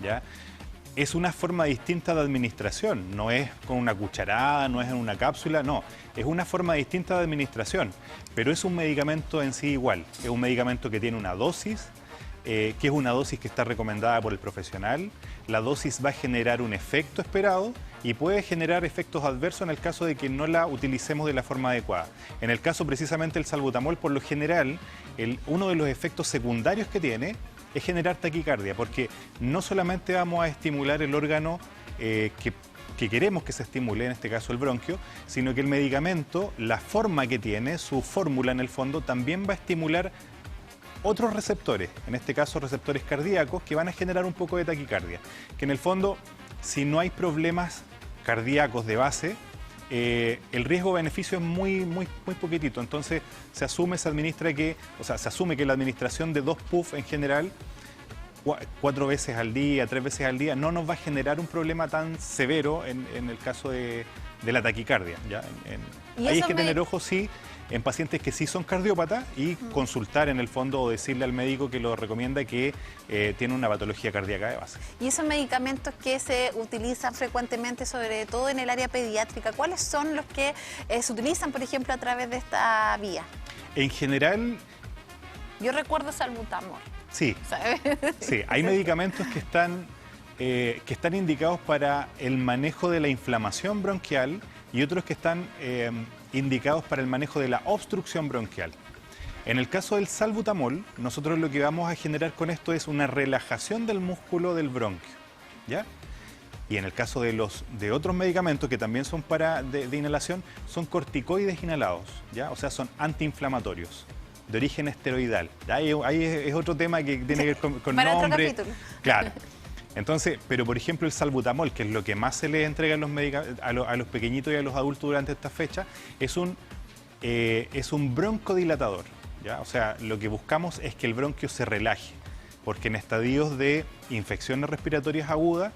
¿ya? Es una forma distinta de administración, no es con una cucharada, no es en una cápsula, no. Es una forma distinta de administración, pero es un medicamento en sí igual. Es un medicamento que tiene una dosis, que es una dosis que está recomendada por el profesional. La dosis va a generar un efecto esperado y puede generar efectos adversos en el caso de que no la utilicemos de la forma adecuada. En el caso precisamente del salbutamol, por lo general, uno de los efectos secundarios que tiene es generar taquicardia, porque no solamente vamos a estimular el órgano que queremos que se estimule, en este caso el bronquio, sino que el medicamento, la forma que tiene, su fórmula en el fondo, también va a estimular otros receptores, en este caso receptores cardíacos, que van a generar un poco de taquicardia. Que en el fondo, si no hay problemas cardíacos de base, el riesgo-beneficio es muy poquitito. Entonces se asume que la administración de 2 puffs en general, 4 veces al día, 3 veces al día, no nos va a generar un problema tan severo en el caso de la taquicardia, ¿ya? Ahí hay que tener ojo, sí, en pacientes que sí son cardiópatas y consultar en el fondo o decirle al médico que lo recomienda que tiene una patología cardíaca de base. Y esos medicamentos que se utilizan frecuentemente, sobre todo en el área pediátrica, ¿cuáles son los que se utilizan, por ejemplo, a través de esta vía? En general... Yo recuerdo salbutamol. Sí, ¿sabes? Sí, hay medicamentos que están indicados para el manejo de la inflamación bronquial y otros que están indicados para el manejo de la obstrucción bronquial. En el caso del salbutamol, nosotros lo que vamos a generar con esto es una relajación del músculo del bronquio, ¿ya? Y en el caso de otros medicamentos que también son de inhalación, son corticoides inhalados, ¿ya? O sea, son antiinflamatorios, de origen esteroidal. Ahí es otro tema que tiene que ver con para nombre. otro capítulo. Claro. Entonces, pero por ejemplo el salbutamol, que es lo que más se le entrega a los pequeñitos y a los adultos durante esta fecha, es un broncodilatador, ¿ya? O sea, lo que buscamos es que el bronquio se relaje, porque en estadios de infecciones respiratorias agudas,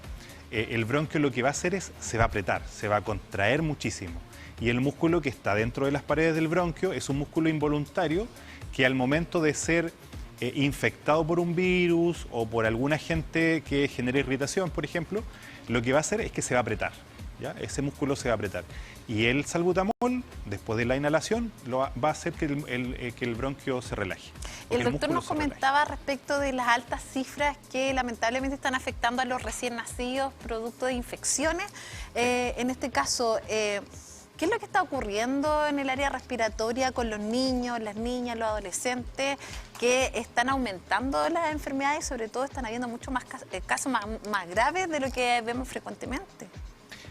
el bronquio lo que va a hacer es, se va a apretar, se va a contraer muchísimo. Y el músculo que está dentro de las paredes del bronquio es un músculo involuntario que al momento de ser infectado por un virus o por algún agente que genere irritación, por ejemplo, lo que va a hacer es que se va a apretar, ¿ya? Ese músculo se va a apretar. Y el salbutamol, después de la inhalación, va a hacer que el bronquio se relaje. El doctor nos comentaba respecto de las altas cifras que lamentablemente están afectando a los recién nacidos producto de infecciones. En este caso, ¿qué es lo que está ocurriendo en el área respiratoria con los niños, las niñas, los adolescentes, que están aumentando las enfermedades y sobre todo están habiendo muchos más casos más graves de lo que vemos frecuentemente?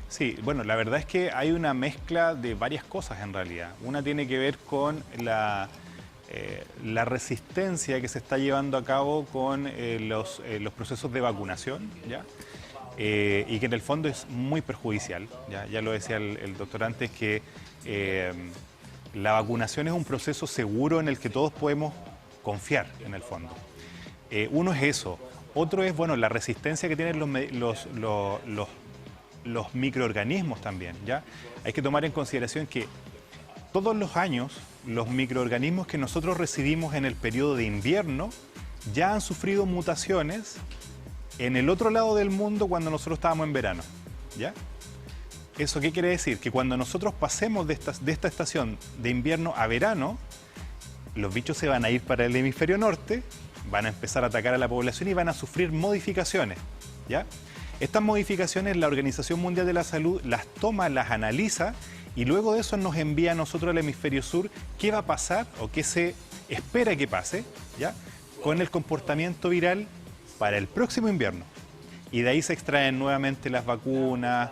Sí, bueno, la verdad es que hay una mezcla de varias cosas en realidad. Una tiene que ver con la resistencia que se está llevando a cabo con los procesos de vacunación, ¿ya? Y que en el fondo es muy perjudicial. Ya lo decía el doctor antes, que la vacunación es un proceso seguro en el que todos podemos confiar, en el fondo. Uno es eso. Otro es, bueno, la resistencia que tienen los microorganismos también, ¿ya? Hay que tomar en consideración que todos los años los microorganismos que nosotros recibimos en el periodo de invierno ya han sufrido mutaciones en el otro lado del mundo cuando nosotros estábamos en verano, ¿ya? ¿Eso qué quiere decir? Que cuando nosotros pasemos de esta estación de invierno a verano, los bichos se van a ir para el hemisferio norte, van a empezar a atacar a la población y van a sufrir modificaciones, ¿ya? Estas modificaciones la Organización Mundial de la Salud las toma, las analiza y luego de eso nos envía a nosotros al hemisferio sur qué va a pasar o qué se espera que pase, ¿ya? Con el comportamiento viral para el próximo invierno. Y de ahí se extraen nuevamente las vacunas,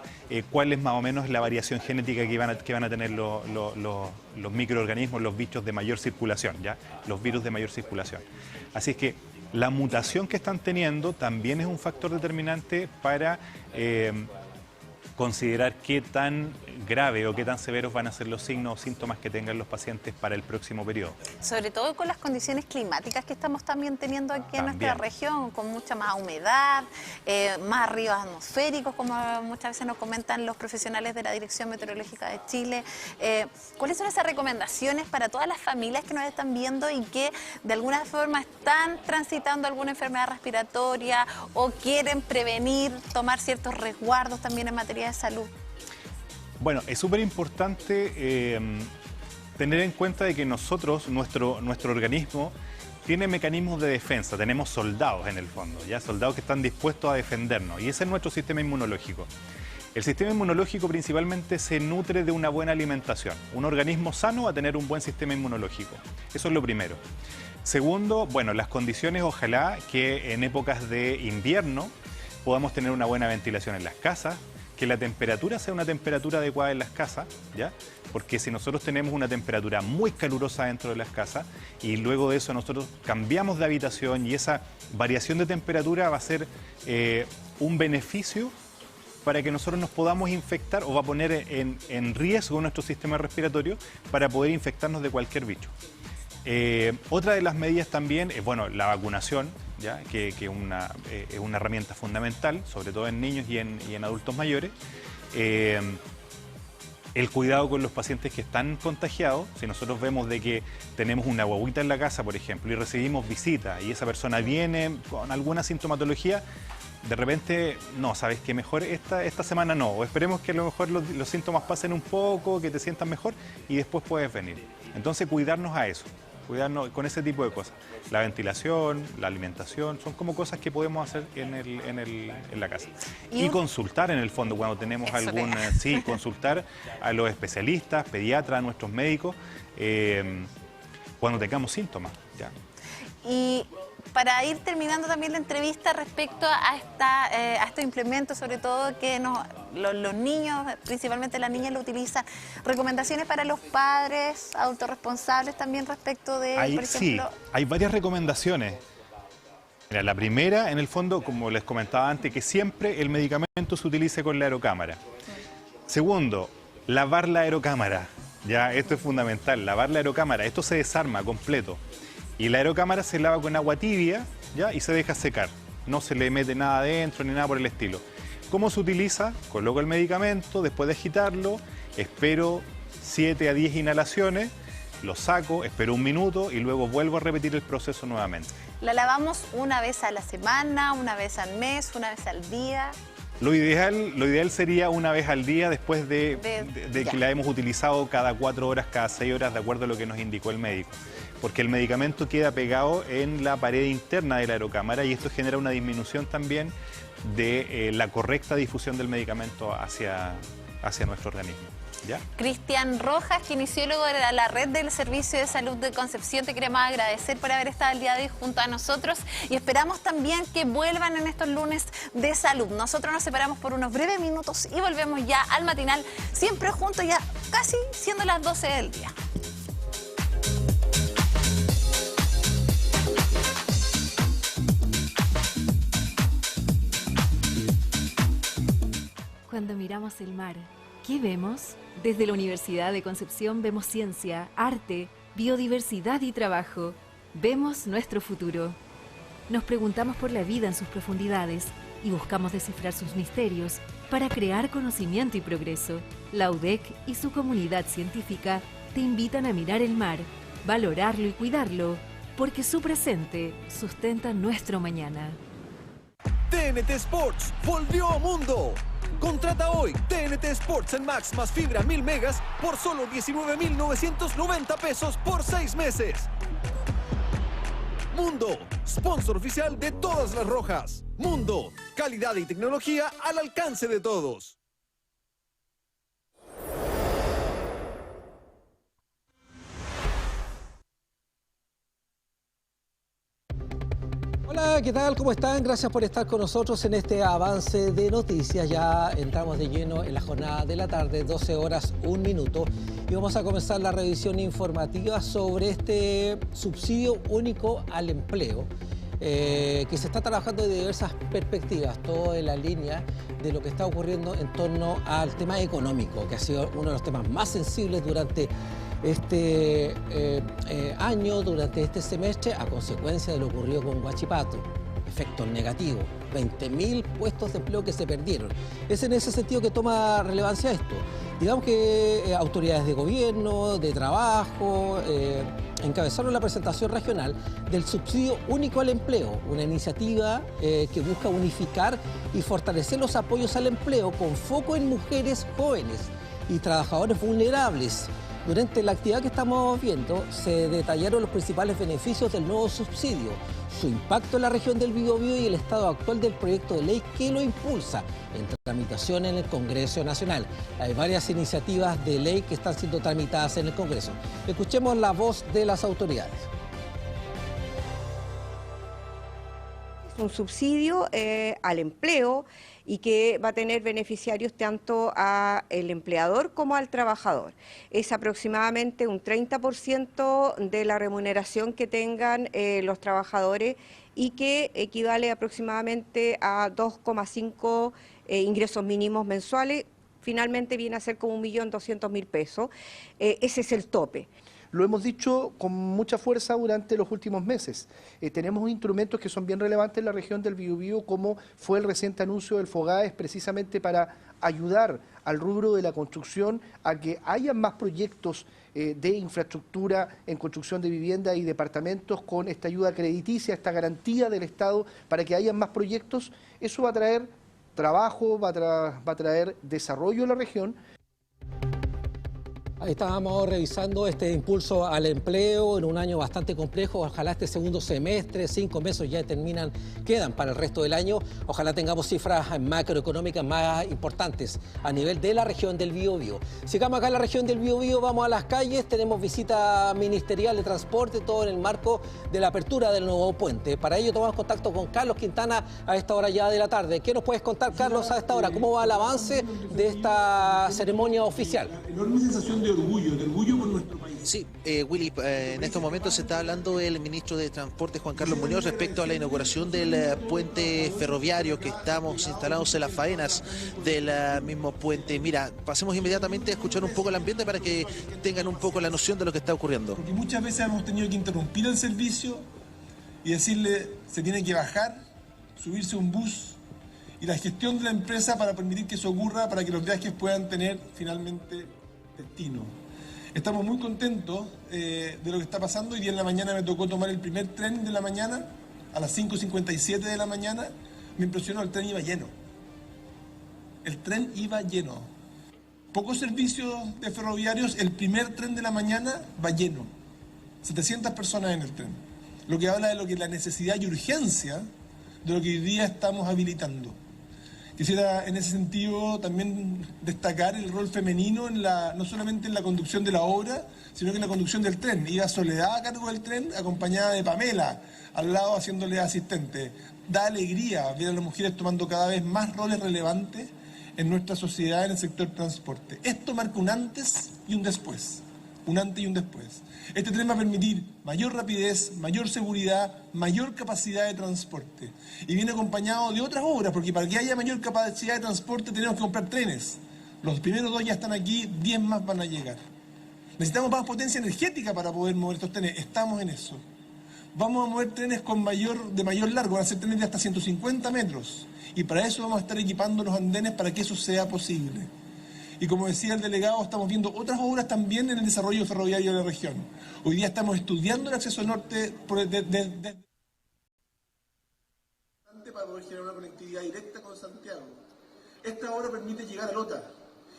cuál es más o menos la variación genética que van a tener los microorganismos, los bichos de mayor circulación, ¿ya? Los virus de mayor circulación. Así es que la mutación que están teniendo también es un factor determinante para considerar qué tan grave o qué tan severos van a ser los signos o síntomas que tengan los pacientes para el próximo periodo. Sobre todo con las condiciones climáticas que estamos también teniendo aquí en nuestra región, con mucha más humedad, más ríos atmosféricos, como muchas veces nos comentan los profesionales de la Dirección Meteorológica de Chile. ¿Cuáles son esas recomendaciones para todas las familias que nos están viendo y que de alguna forma están transitando alguna enfermedad respiratoria o quieren prevenir, tomar ciertos resguardos también en materia de salud? Bueno, es súper importante tener en cuenta de que nosotros, nuestro organismo, tiene mecanismos de defensa. Tenemos soldados en el fondo, ¿ya? Soldados que están dispuestos a defendernos. Y ese es nuestro sistema inmunológico. El sistema inmunológico principalmente se nutre de una buena alimentación. Un organismo sano va a tener un buen sistema inmunológico. Eso es lo primero. Segundo, bueno, las condiciones, ojalá que en épocas de invierno podamos tener una buena ventilación en las casas, que la temperatura sea una temperatura adecuada en las casas, ¿ya? Porque si nosotros tenemos una temperatura muy calurosa dentro de las casas y luego de eso nosotros cambiamos de habitación y esa variación de temperatura va a ser un beneficio para que nosotros nos podamos infectar o va a poner en riesgo nuestro sistema respiratorio para poder infectarnos de cualquier bicho. Otra de las medidas también es, bueno, la vacunación, ¿ya? Que es una herramienta fundamental, sobre todo en niños y en adultos mayores. El cuidado con los pacientes que están contagiados. Si nosotros vemos de que tenemos una guagüita en la casa, por ejemplo, y recibimos visita y esa persona viene con alguna sintomatología, de repente, no, sabes que mejor esta semana no, o esperemos que a lo mejor los síntomas pasen un poco, que te sientas mejor y después puedes venir. Entonces, cuidarnos a eso. Cuidarnos con ese tipo de cosas. La ventilación, la alimentación, son como cosas que podemos hacer en la casa. Y consultar en el fondo cuando tenemos sí, consultar a los especialistas, pediatras, a nuestros médicos, cuando tengamos síntomas. ¿Ya? Y para ir terminando también la entrevista respecto a estos implementos, sobre todo que los niños, principalmente las niñas, lo utilizan. Recomendaciones para los padres, autorresponsables también respecto de, por ejemplo... Sí, hay varias recomendaciones. Mira, la primera, en el fondo, como les comentaba antes, que siempre el medicamento se utilice con la aerocámara. Segundo, lavar la aerocámara. Ya, esto es fundamental, lavar la aerocámara. Esto se desarma completo. Y la aerocámara se lava con agua tibia, ¿ya? Y se deja secar. No se le mete nada adentro ni nada por el estilo. ¿Cómo se utiliza? Coloco el medicamento, después de agitarlo, espero 7 a 10 inhalaciones, lo saco, espero 1 minuto y luego vuelvo a repetir el proceso nuevamente. ¿La lavamos una vez a la semana, una vez al mes, una vez al día? Lo ideal sería una vez al día después de que la hemos utilizado cada 4 horas, cada 6 horas, de acuerdo a lo que nos indicó el médico. Porque el medicamento queda pegado en la pared interna de la aerocámara y esto genera una disminución también de la correcta difusión del medicamento hacia nuestro organismo. ¿Ya? Cristian Rojas, kinesiólogo de la red del Servicio de Salud de Concepción, te queremos agradecer por haber estado el día de hoy junto a nosotros y esperamos también que vuelvan en estos lunes de salud. Nosotros nos separamos por unos breves minutos y volvemos ya al matinal, siempre juntos, ya casi siendo las 12 del día. Cuando miramos el mar, ¿qué vemos? Desde la Universidad de Concepción vemos ciencia, arte, biodiversidad y trabajo. Vemos nuestro futuro. Nos preguntamos por la vida en sus profundidades y buscamos descifrar sus misterios para crear conocimiento y progreso. La UDEC y su comunidad científica te invitan a mirar el mar, valorarlo y cuidarlo, porque su presente sustenta nuestro mañana. TNT Sports volvió a Mundo. Contrata hoy TNT Sports en Max más fibra 1000 megas por solo 19.990 pesos por 6 meses. Mundo, sponsor oficial de todas las rojas. Mundo, calidad y tecnología al alcance de todos. Hola, ¿qué tal? ¿Cómo están? Gracias por estar con nosotros en este avance de noticias. Ya entramos de lleno en la jornada de la tarde, 12 horas, 1 minuto. Y vamos a comenzar la revisión informativa sobre este subsidio único al empleo, que se está trabajando de diversas perspectivas, todo en la línea de lo que está ocurriendo en torno al tema económico, que ha sido uno de los temas más sensibles durante este año, durante este semestre, a consecuencia de lo ocurrido con Huachipato. Efectos negativos, 20.000 puestos de empleo que se perdieron. Es en ese sentido que toma relevancia esto. Digamos que autoridades de gobierno, de trabajo, encabezaron la presentación regional del subsidio único al empleo, una iniciativa que busca unificar y fortalecer los apoyos al empleo con foco en mujeres jóvenes y trabajadores vulnerables. Durante la actividad que estamos viendo se detallaron los principales beneficios del nuevo subsidio, su impacto en la región del Biobío y el estado actual del proyecto de ley que lo impulsa en tramitación en el Congreso Nacional. Hay varias iniciativas de ley que están siendo tramitadas en el Congreso. Escuchemos la voz de las autoridades. Un subsidio al empleo y que va a tener beneficiarios tanto al empleador como al trabajador. Es aproximadamente un 30% de la remuneración que tengan los trabajadores y que equivale aproximadamente a 2,5 ingresos mínimos mensuales. Finalmente viene a ser como 1.200.000 pesos. Ese es el tope. Lo hemos dicho con mucha fuerza durante los últimos meses. Tenemos instrumentos que son bien relevantes en la región del Biobío, como fue el reciente anuncio del FOGAES, precisamente para ayudar al rubro de la construcción a que haya más proyectos de infraestructura en construcción de vivienda y departamentos con esta ayuda crediticia, esta garantía del Estado para que haya más proyectos. Eso va a traer trabajo, va a traer desarrollo en la región. Ahí estábamos revisando este impulso al empleo en un año bastante complejo. Ojalá este segundo semestre, 5 meses ya quedan para el resto del año. Ojalá tengamos cifras macroeconómicas más importantes a nivel de la región del Biobío. Sigamos acá en la región del Biobío, vamos a las calles. Tenemos visita ministerial de transporte, todo en el marco de la apertura del nuevo puente. Para ello tomamos contacto con Carlos Quintana a esta hora ya de la tarde. ¿Qué nos puedes contar, Carlos, a esta hora? ¿Cómo va el avance de esta ceremonia oficial? Enorme sensación de orgullo por nuestro país. Sí, Willy, en estos momentos se está hablando el ministro de Transporte, Juan Carlos Muñoz, respecto a la inauguración del puente ferroviario, que estamos instalados en las faenas del mismo puente. Mira, pasemos inmediatamente a escuchar un poco el ambiente para que tengan un poco la noción de lo que está ocurriendo. Porque muchas veces hemos tenido que interrumpir el servicio y decirle, se tiene que bajar, subirse a un bus, y la gestión de la empresa para permitir que eso ocurra, para que los viajes puedan tener finalmente destino. Estamos muy contentos de lo que está pasando. Hoy día en la mañana me tocó tomar el primer tren de la mañana, a las 5:57 de la mañana. Me impresionó, el tren iba lleno. El tren iba lleno. Pocos servicios de ferroviarios, el primer tren de la mañana va lleno. 700 personas en el tren. Lo que habla de lo que la necesidad y urgencia de lo que hoy día estamos habilitando. Quisiera en ese sentido también destacar el rol femenino no solamente en la conducción de la obra, sino que en la conducción del tren. Iba Soledad a cargo del tren, acompañada de Pamela, al lado haciéndole asistente. Da alegría ver a las mujeres tomando cada vez más roles relevantes en nuestra sociedad en el sector transporte. Esto marca un antes y un después. Un antes y un después. Este tren va a permitir mayor rapidez, mayor seguridad, mayor capacidad de transporte. Y viene acompañado de otras obras, porque para que haya mayor capacidad de transporte tenemos que comprar trenes. Los primeros 2 ya están aquí, 10 más van a llegar. Necesitamos más potencia energética para poder mover estos trenes. Estamos en eso. Vamos a mover trenes de mayor largo, van a ser trenes de hasta 150 metros. Y para eso vamos a estar equipando los andenes para que eso sea posible. Y como decía el delegado, estamos viendo otras obras también en el desarrollo ferroviario de la región. Hoy día estamos estudiando el acceso norte para poder generar una conectividad directa con Santiago. Esta obra permite llegar a Lota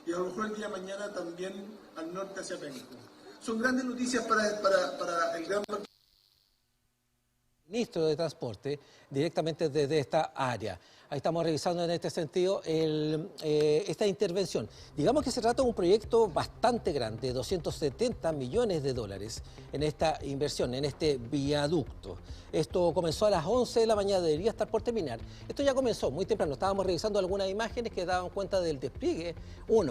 y a lo mejor el día de mañana también al norte hacia Penco. Son grandes noticias para el gran... Ministro de Transporte, directamente desde esta área. Ahí estamos revisando en este sentido esta intervención. Digamos que se trata de un proyecto bastante grande, 270 millones de dólares en esta inversión, en este viaducto. Esto comenzó a las 11 de la mañana, debería estar por terminar. Esto ya comenzó muy temprano, estábamos revisando algunas imágenes que daban cuenta del despliegue.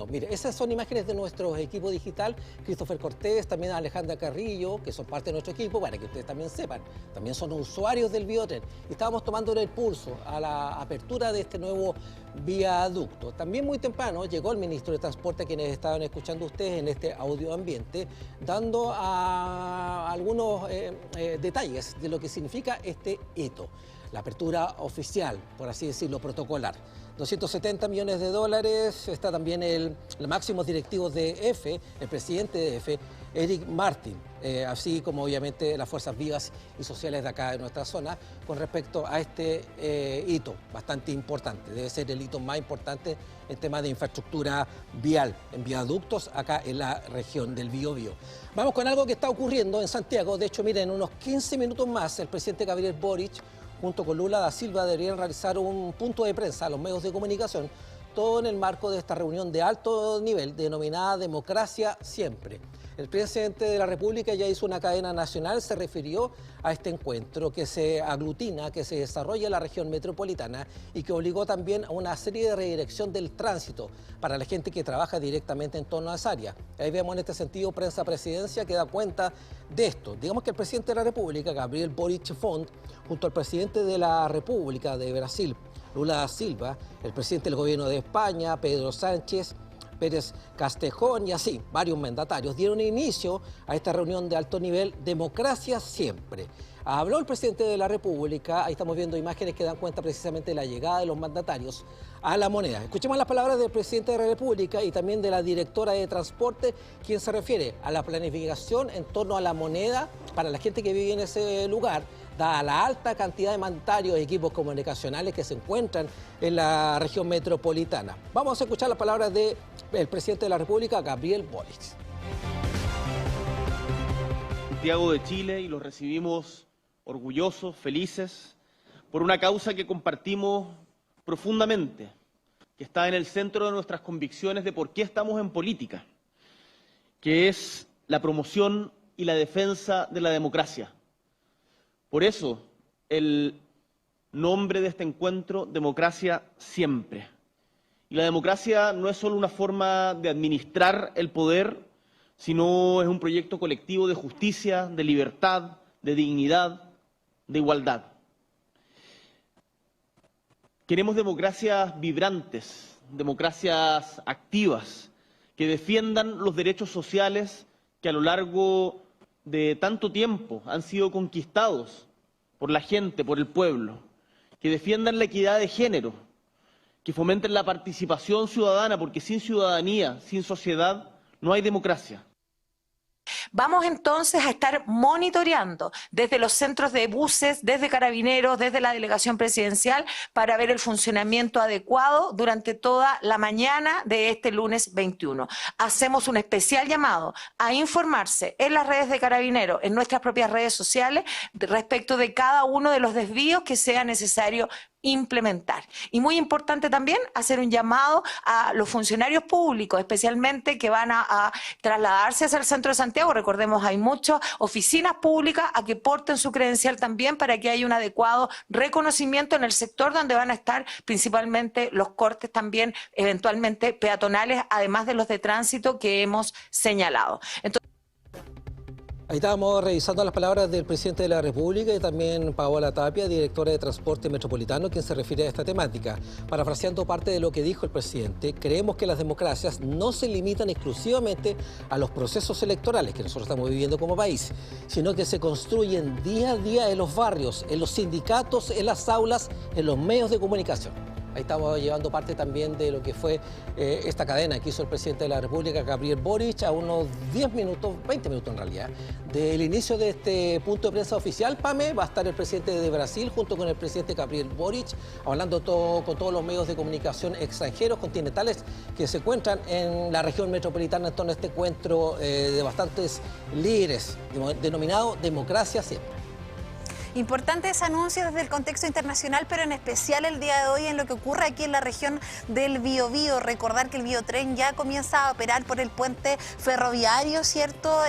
Mire, esas son imágenes de nuestro equipo digital, Christopher Cortés, también Alejandra Carrillo, que son parte de nuestro equipo, para que ustedes también sepan, también son usuarios del Biotren. Y estábamos tomándole el pulso a la apertura de este nuevo viaducto. También muy temprano llegó el ministro de Transporte, quienes estaban escuchando ustedes en este audio ambiente, dando algunos detalles de lo que significa este hito, la apertura oficial, por así decirlo, protocolar. 270 millones de dólares, está también el máximo directivo de EFE, el presidente de EFE, Eric Martin, así como obviamente las fuerzas vivas y sociales de acá de nuestra zona, con respecto a este hito bastante importante. Debe ser el hito más importante en temas de infraestructura vial, en viaductos acá en la región del Biobío. Vamos con algo que está ocurriendo en Santiago. De hecho, miren, en unos 15 minutos más el presidente Gabriel Boric junto con Lula da Silva deberían realizar un punto de prensa a los medios de comunicación, todo en el marco de esta reunión de alto nivel denominada Democracia Siempre. El presidente de la República ya hizo una cadena nacional, se refirió a este encuentro que se aglutina, que se desarrolla en la región metropolitana y que obligó también a una serie de redirección del tránsito para la gente que trabaja directamente en torno a esa área. Ahí vemos en este sentido Prensa Presidencia que da cuenta de esto. Digamos que el presidente de la República, Gabriel Boric Font, junto al presidente de la República de Brasil, Lula da Silva, el presidente del gobierno de España, Pedro Sánchez Pérez Castejón y así, varios mandatarios, dieron inicio a esta reunión de alto nivel Democracia Siempre. Habló el presidente de la República, ahí estamos viendo imágenes que dan cuenta precisamente de la llegada de los mandatarios a La Moneda. Escuchemos las palabras del presidente de la República y también de la directora de Transporte, quien se refiere a la planificación en torno a La Moneda para la gente que vive en ese lugar, dada la alta cantidad de mandatarios y equipos comunicacionales que se encuentran en la región metropolitana. Vamos a escuchar las palabras del presidente de la República, Gabriel Boric. Santiago de Chile y los recibimos orgullosos, felices, por una causa que compartimos profundamente, que está en el centro de nuestras convicciones de por qué estamos en política, que es la promoción y la defensa de la democracia. Por eso, el nombre de este encuentro, Democracia Siempre. Y la democracia no es solo una forma de administrar el poder, sino es un proyecto colectivo de justicia, de libertad, de dignidad, de igualdad. Queremos democracias vibrantes, democracias activas, que defiendan los derechos sociales que a lo largo de tanto tiempo han sido conquistados por la gente, por el pueblo, que defiendan la equidad de género, que fomenten la participación ciudadana, porque sin ciudadanía, sin sociedad, no hay democracia. Vamos entonces a estar monitoreando desde los centros de buses, desde Carabineros, desde la delegación presidencial, para ver el funcionamiento adecuado durante toda la mañana de este lunes 21. Hacemos un especial llamado a informarse en las redes de Carabineros, en nuestras propias redes sociales, respecto de cada uno de los desvíos que sea necesario implementar. Y muy importante también hacer un llamado a los funcionarios públicos, especialmente que van a trasladarse hacia el centro de Santiago. Recordemos, hay muchas oficinas públicas, a que porten su credencial también para que haya un adecuado reconocimiento en el sector donde van a estar principalmente los cortes también eventualmente peatonales, además de los de tránsito que hemos señalado. Entonces, ahí estábamos revisando las palabras del presidente de la República y también Paola Tapia, directora de Transporte Metropolitano, quien se refiere a esta temática. Parafraseando parte de lo que dijo el presidente, creemos que las democracias no se limitan exclusivamente a los procesos electorales que nosotros estamos viviendo como país, sino que se construyen día a día en los barrios, en los sindicatos, en las aulas, en los medios de comunicación. Ahí estamos llevando parte también de lo que fue esta cadena que hizo el presidente de la República, Gabriel Boric, a unos 10 minutos, 20 minutos en realidad, del inicio de este punto de prensa oficial. Pame, va a estar el presidente de Brasil junto con el presidente Gabriel Boric, hablando con todos los medios de comunicación extranjeros, continentales, que se encuentran en la región metropolitana en torno a este encuentro de bastantes líderes, denominado Democracia Siempre. Importante ese anuncio desde el contexto internacional, pero en especial el día de hoy en lo que ocurre aquí en la región del Biobío. Recordar que el Biotren ya comienza a operar por el puente ferroviario, ¿cierto?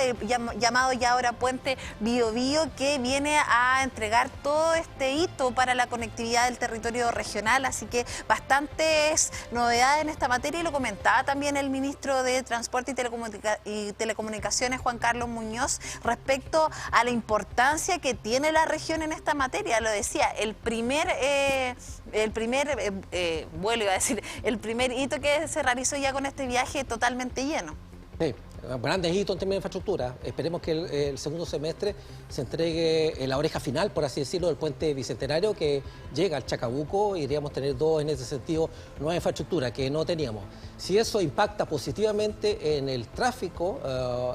Llamado ya ahora puente Biobío, que viene a entregar todo este hito para la conectividad del territorio regional. Así que bastantes novedades en esta materia, y lo comentaba también el ministro de Transporte y Telecomunicaciones, Juan Carlos Muñoz, respecto a la importancia que tiene la región en esta materia. Lo decía, el primer vuelo, iba a decir, el primer hito que se realizó ya con este viaje totalmente lleno. Sí, grandes hitos en términos de infraestructura. Esperemos que el segundo semestre se entregue la oreja final, por así decirlo, del puente Bicentenario, que llega al Chacabuco, y iríamos tener en ese sentido nueva infraestructura que no teníamos. Si eso impacta positivamente en el tráfico,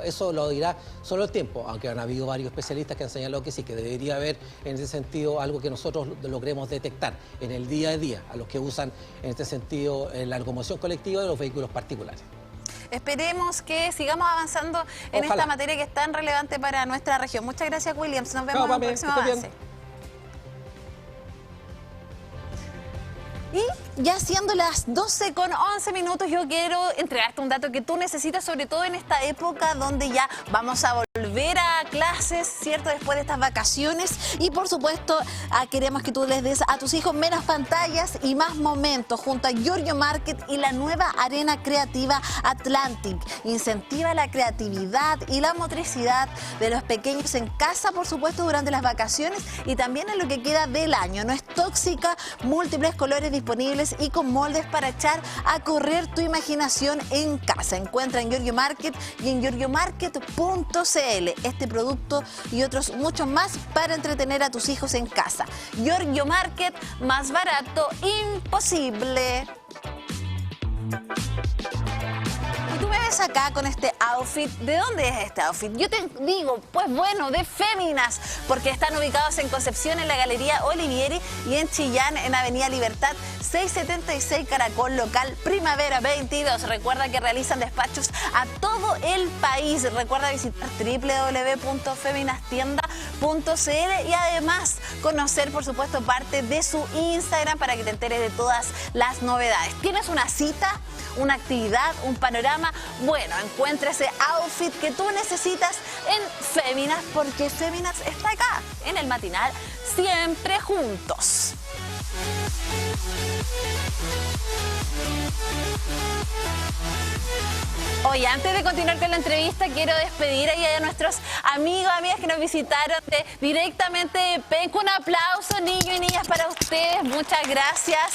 eso lo dirá solo el tiempo, aunque han habido varios especialistas que han señalado que sí, que debería haber en ese sentido algo que nosotros logremos detectar en el día a día a los que usan en este sentido la locomoción colectiva de los vehículos particulares. Esperemos que sigamos avanzando en esta materia que es tan relevante para nuestra región. Muchas gracias, Williams. Nos vemos en un próximo avance. Y ya siendo las 12:11, yo quiero entregarte un dato que tú necesitas, sobre todo en esta época donde ya vamos a volver a clases, ¿cierto? Después de estas vacaciones. Y por supuesto, queremos que tú les des a tus hijos menos pantallas y más momentos junto a Giorgio Market y la nueva Arena Creativa Atlantic. Incentiva la creatividad y la motricidad de los pequeños en casa, por supuesto, durante las vacaciones y también en lo que queda del año. No es tóxica, múltiples colores disponibles y con moldes para echar a correr tu imaginación en casa. Encuentra en Giorgio Market y en giorgiomarket.cl este producto y otros muchos más para entretener a tus hijos en casa. Giorgio Market, más barato imposible. Y tú ves estás acá con este outfit? ¿De dónde es este outfit? Yo te digo, pues bueno, de Féminas, porque están ubicados en Concepción, en la Galería Olivieri, y en Chillán, en Avenida Libertad 676, Caracol, local Primavera 22. Recuerda que realizan despachos a todo el país. Recuerda visitar www.feminastienda.cl y además conocer, por supuesto, parte de su Instagram para que te enteres de todas las novedades. ¿Tienes una cita, una actividad, un panorama? Bueno, encuentra ese outfit que tú necesitas en Féminas, porque Féminas está acá, en el matinal, siempre juntos. Oye, antes de continuar con la entrevista, quiero despedir ahí a nuestros amigos, amigas que nos visitaron directamente de Penco. Un aplauso, niños y niñas, para ustedes. Muchas gracias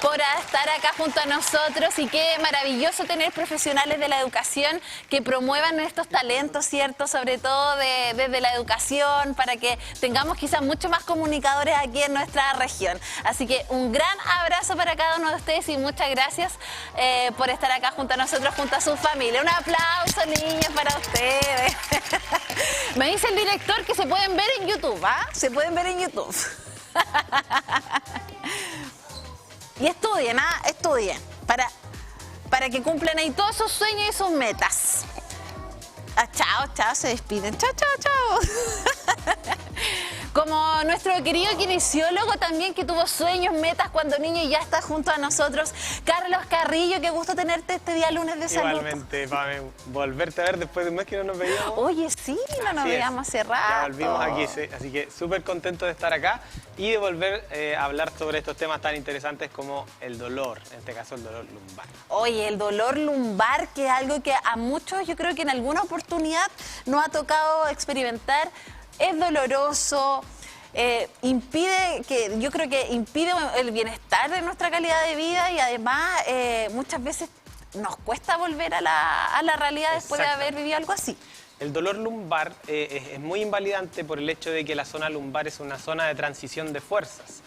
por estar acá junto a nosotros, y qué maravilloso tener profesionales de la educación que promuevan estos talentos, ¿cierto? Sobre todo desde la educación, para que tengamos quizás mucho más comunicadores aquí en nuestra región. Así que un gran abrazo para cada uno de ustedes y muchas gracias por estar acá junto a nosotros, junto a su familia. Un aplauso, niños, para ustedes. Me dice el director que se pueden ver en YouTube, ¿ah? Se pueden ver en YouTube. Y estudien, estudien, para que cumplan ahí todos sus sueños y sus metas. Chao, chao, se despiden. Chao, chao, chao. Como nuestro querido kinesiólogo también, que tuvo sueños, metas cuando niño y ya está junto a nosotros, Carlos Carrillo. Qué gusto tenerte este día lunes de salud. Igualmente, Pame, volverte a ver después de un mes que no nos veíamos. Oye, sí, no nos veíamos hace rato. Ya volvimos aquí, sí, así que súper contento de estar acá y de volver a hablar sobre estos temas tan interesantes como el dolor, en este caso el dolor lumbar. Oye, el dolor lumbar, que es algo que a muchos, yo creo que en alguna oportunidad nos ha tocado experimentar. Es doloroso, yo creo que impide el bienestar de nuestra calidad de vida, y además muchas veces nos cuesta volver a la realidad después de haber vivido algo así. El dolor lumbar es muy invalidante por el hecho de que la zona lumbar es una zona de transición de fuerzas.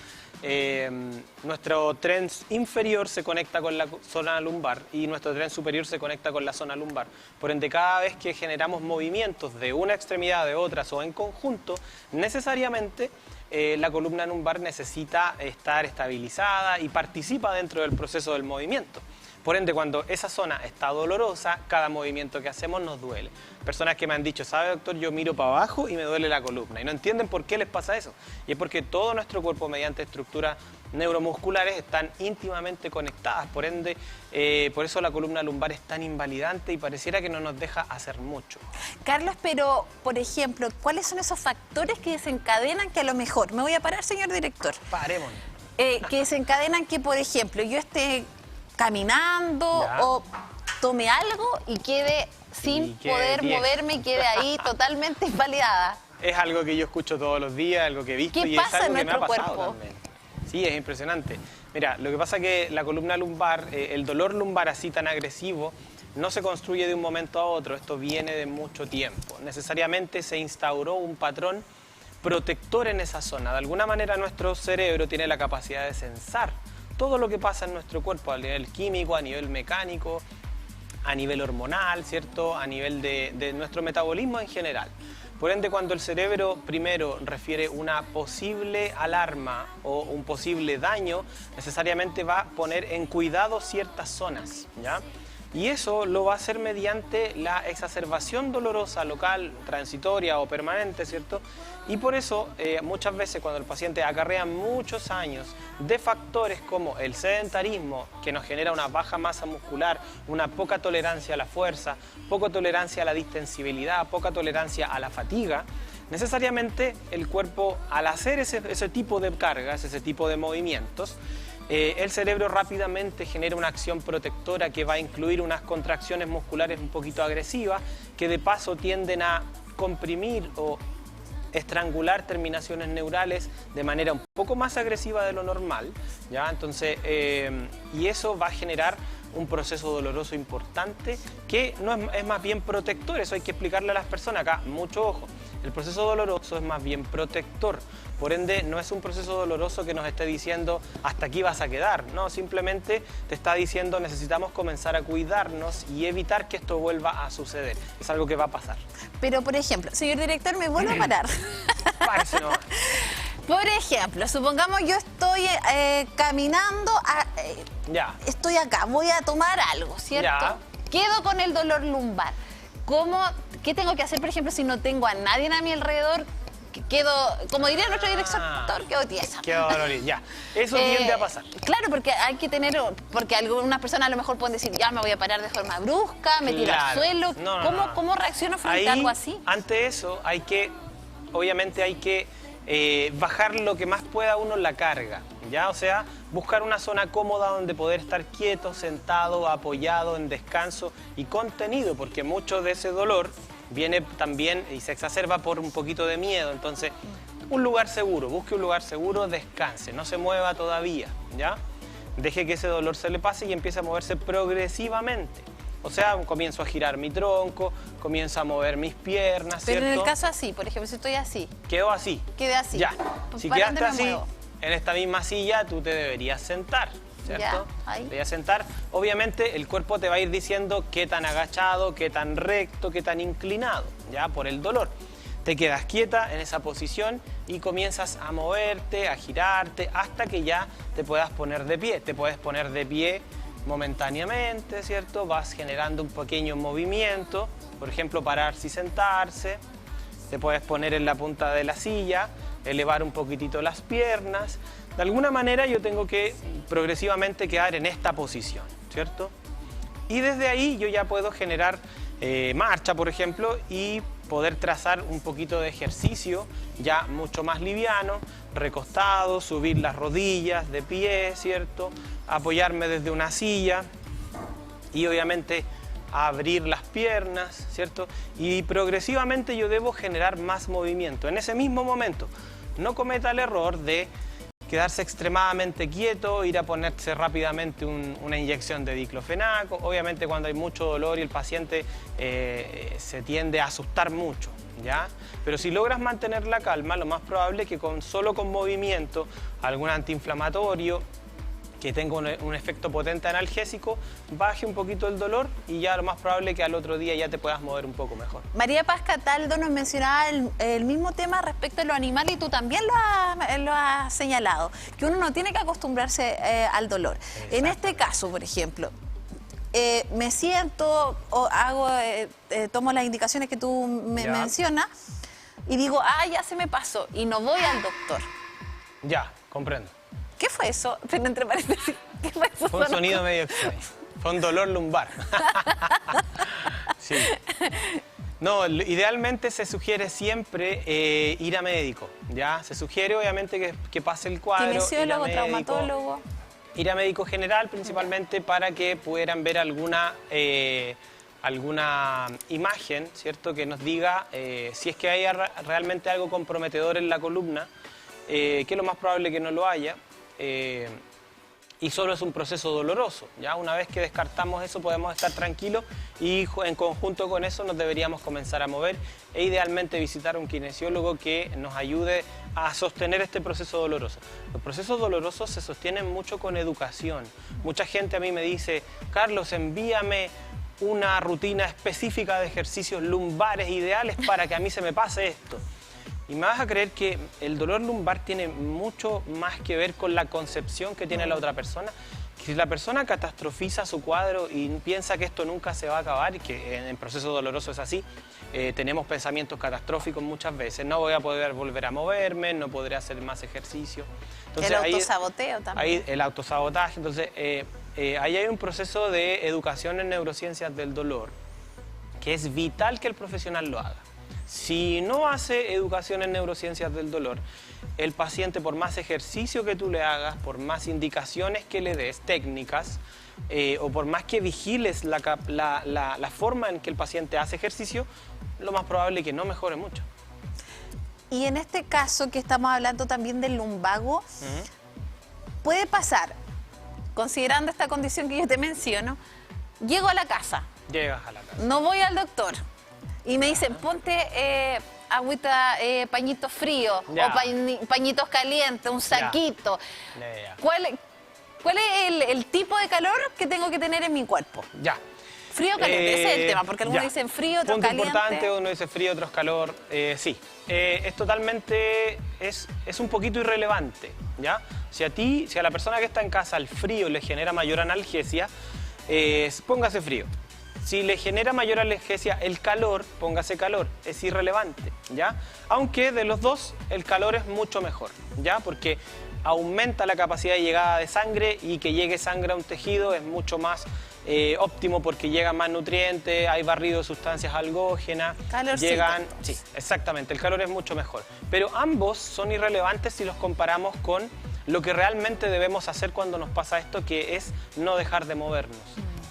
Nuestro tren inferior se conecta con la zona lumbar y nuestro tren superior se conecta con la zona lumbar. Por ende, cada vez que generamos movimientos de una extremidad, de otras o en conjunto, necesariamente la columna lumbar necesita estar estabilizada y participa dentro del proceso del movimiento. Por ende, cuando esa zona está dolorosa, cada movimiento que hacemos nos duele. Personas que me han dicho, ¿sabe, doctor? Yo miro para abajo y me duele la columna. Y no entienden por qué les pasa eso. Y es porque todo nuestro cuerpo, mediante estructuras neuromusculares, están íntimamente conectadas. Por ende, por eso la columna lumbar es tan invalidante y pareciera que no nos deja hacer mucho. Carlos, pero, por ejemplo, ¿cuáles son esos factores que desencadenan que a lo mejor, me voy a parar, señor director? Parémonos. Que desencadenan que, por ejemplo, yo esté caminando o tome algo y quede sin poder moverme y quede ahí totalmente invalidada. Es algo que yo escucho todos los días, algo que he visto y es algo que me ha pasado también. Sí, es impresionante. Mira, lo que pasa es que la columna lumbar, el dolor lumbar así tan agresivo, no se construye de un momento a otro, esto viene de mucho tiempo. Necesariamente se instauró un patrón protector en esa zona. De alguna manera nuestro cerebro tiene la capacidad de sensar todo lo que pasa en nuestro cuerpo a nivel químico, a nivel mecánico, a nivel hormonal, ¿cierto? A nivel de nuestro metabolismo en general. Por ende, cuando el cerebro primero refiere una posible alarma o un posible daño, necesariamente va a poner en cuidado ciertas zonas, ¿ya? Y eso lo va a hacer mediante la exacerbación dolorosa local, transitoria o permanente, ¿cierto? Y por eso muchas veces cuando el paciente acarrea muchos años de factores como el sedentarismo, que nos genera una baja masa muscular, una poca tolerancia a la fuerza, poca tolerancia a la distensibilidad, poca tolerancia a la fatiga, necesariamente el cuerpo, al hacer ese tipo de cargas, ese tipo de movimientos, el cerebro rápidamente genera una acción protectora que va a incluir unas contracciones musculares un poquito agresivas que de paso tienden a comprimir o estrangular terminaciones neurales de manera un poco más agresiva de lo normal, ¿ya? Entonces, y eso va a generar un proceso doloroso importante que no es más bien protector, eso hay que explicarle a las personas acá, mucho ojo. El proceso doloroso es más bien protector. Por ende, no es un proceso doloroso que nos esté diciendo hasta aquí vas a quedar. No, simplemente te está diciendo necesitamos comenzar a cuidarnos y evitar que esto vuelva a suceder. Es algo que va a pasar. Pero, por ejemplo, señor director, me vuelvo a parar. Párese nomás. Por ejemplo, supongamos yo estoy caminando, estoy acá, voy a tomar algo, ¿cierto? Ya. Quedo con el dolor lumbar. ¿Qué tengo que hacer, por ejemplo, si no tengo a nadie a mi alrededor? Quedo, como diría nuestro director, quedo tiesa. Quedo dolorido, ya. Eso tiende a pasar. Claro, porque hay que tener, porque algunas personas a lo mejor pueden decir, ya me voy a parar de forma brusca, me tiro al suelo. ¿Cómo reacciono frente a algo así? Ante eso, obviamente hay que bajar lo que más pueda uno la carga, ¿ya? O sea, buscar una zona cómoda donde poder estar quieto, sentado, apoyado, en descanso y contenido, porque mucho de ese dolor viene también y se exacerba por un poquito de miedo. Entonces, un lugar seguro, busque un lugar seguro, descanse, no se mueva todavía, ¿ya? Deje que ese dolor se le pase y empiece a moverse progresivamente. O sea, comienzo a girar mi tronco, comienzo a mover mis piernas, ¿cierto? Pero en el caso así, por ejemplo, si estoy así. Quedo así. Quedé así. Ya. Si quedaste así, en esta misma silla, tú te deberías sentar, ¿cierto? Ya, ahí. Deberías sentar. Obviamente, el cuerpo te va a ir diciendo qué tan agachado, qué tan recto, qué tan inclinado, ¿ya? Por el dolor. Te quedas quieta en esa posición y comienzas a moverte, a girarte, hasta que ya te puedas poner de pie. Te puedes poner de pie momentáneamente, ¿cierto? Vas generando un pequeño movimiento, por ejemplo, pararse y sentarse. Te puedes poner en la punta de la silla, elevar un poquitito las piernas. De alguna manera yo tengo que progresivamente quedar en esta posición, ¿cierto? Y desde ahí yo ya puedo generar marcha, por ejemplo, y poder trazar un poquito de ejercicio ya mucho más liviano, recostado, subir las rodillas de pie, ¿cierto? Apoyarme desde una silla y obviamente abrir las piernas, ¿cierto? Y progresivamente yo debo generar más movimiento. En ese mismo momento, no cometa el error de quedarse extremadamente quieto, ir a ponerse rápidamente una inyección de diclofenaco. Obviamente cuando hay mucho dolor y el paciente se tiende a asustar mucho, ¿ya? Pero si logras mantener la calma, lo más probable es que solo con movimiento, algún antiinflamatorio, que tenga un efecto potente analgésico, baje un poquito el dolor y ya lo más probable es que al otro día ya te puedas mover un poco mejor. María Paz Cataldo nos mencionaba el mismo tema respecto a los animales y tú también lo has señalado, que uno no tiene que acostumbrarse al dolor. En este caso, por ejemplo, me siento o tomo las indicaciones que tú me mencionas y digo, ya se me pasó y no voy al doctor. Ya, comprendo. ¿Qué fue eso? Pero entre paréntesis, ¿qué fue eso? Fue un sonido medio extraño. Fue un dolor lumbar. Sí. No, idealmente se sugiere siempre ir a médico, ¿ya? Se sugiere obviamente que pase el cuadro. Kinesiólogo, traumatólogo. Ir a médico general principalmente para que pudieran ver alguna imagen, ¿cierto? Que nos diga si es que hay realmente algo comprometedor en la columna, que es lo más probable que no lo haya. Y solo es un proceso doloroso, ¿ya? Una vez que descartamos eso podemos estar tranquilos y en conjunto con eso nos deberíamos comenzar a mover e idealmente visitar a un kinesiólogo que nos ayude a sostener este proceso doloroso. Los procesos dolorosos se sostienen mucho con educación. Mucha gente a mí me dice, Carlos, envíame una rutina específica de ejercicios lumbares ideales para que a mí se me pase esto. Y me vas a creer que el dolor lumbar tiene mucho más que ver con la concepción que tiene la otra persona. Que si la persona catastrofiza su cuadro y piensa que esto nunca se va a acabar, y que en el proceso doloroso es así, tenemos pensamientos catastróficos muchas veces. No voy a poder volver a moverme, no podré hacer más ejercicio. Entonces, el autosaboteo también. El autosabotaje. Entonces, ahí hay un proceso de educación en neurociencias del dolor que es vital que el profesional lo haga. Si no hace educación en neurociencias del dolor, el paciente, por más ejercicio que tú le hagas, por más indicaciones que le des, técnicas, o por más que vigiles la forma en que el paciente hace ejercicio, lo más probable es que no mejore mucho. Y en este caso que estamos hablando también del lumbago, puede pasar, considerando esta condición que yo te menciono, llego a la casa. Llegas a la casa. No voy al doctor. Y me dicen, ponte agüita, pañitos fríos o pañitos calientes, un saquito. ¿Cuál es el tipo de calor que tengo que tener en mi cuerpo? Ya. Frío o caliente, ese es el tema, porque algunos dicen frío, otros punto caliente. Importante, uno dice frío, otros calor. Sí, es totalmente, es un poquito irrelevante, ¿ya? Si a la persona que está en casa el frío le genera mayor analgesia, póngase frío. Si le genera mayor analgesia el calor, póngase calor, es irrelevante, ¿ya? Aunque de los dos, el calor es mucho mejor, ¿ya? Porque aumenta la capacidad de llegada de sangre y que llegue sangre a un tejido es mucho más óptimo porque llegan más nutrientes, hay barrido de sustancias algógenas, sí, exactamente, el calor es mucho mejor. Pero ambos son irrelevantes si los comparamos con lo que realmente debemos hacer cuando nos pasa esto, que es no dejar de movernos.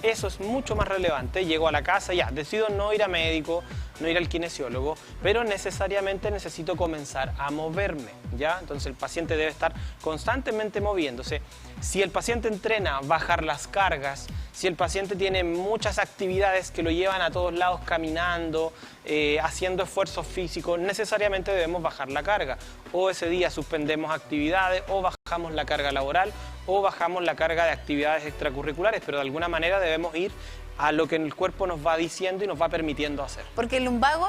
Eso es mucho más relevante. Llego a la casa, ya, decido no ir a médico, no ir al kinesiólogo, pero necesariamente necesito comenzar a moverme, ¿ya? Entonces el paciente debe estar constantemente moviéndose. Si el paciente entrena, bajar las cargas. Si el paciente tiene muchas actividades que lo llevan a todos lados caminando, haciendo esfuerzo físico, necesariamente debemos bajar la carga. O ese día suspendemos actividades, o bajamos la carga laboral, o bajamos la carga de actividades extracurriculares, pero de alguna manera debemos ir a lo que el cuerpo nos va diciendo y nos va permitiendo hacer. Porque el lumbago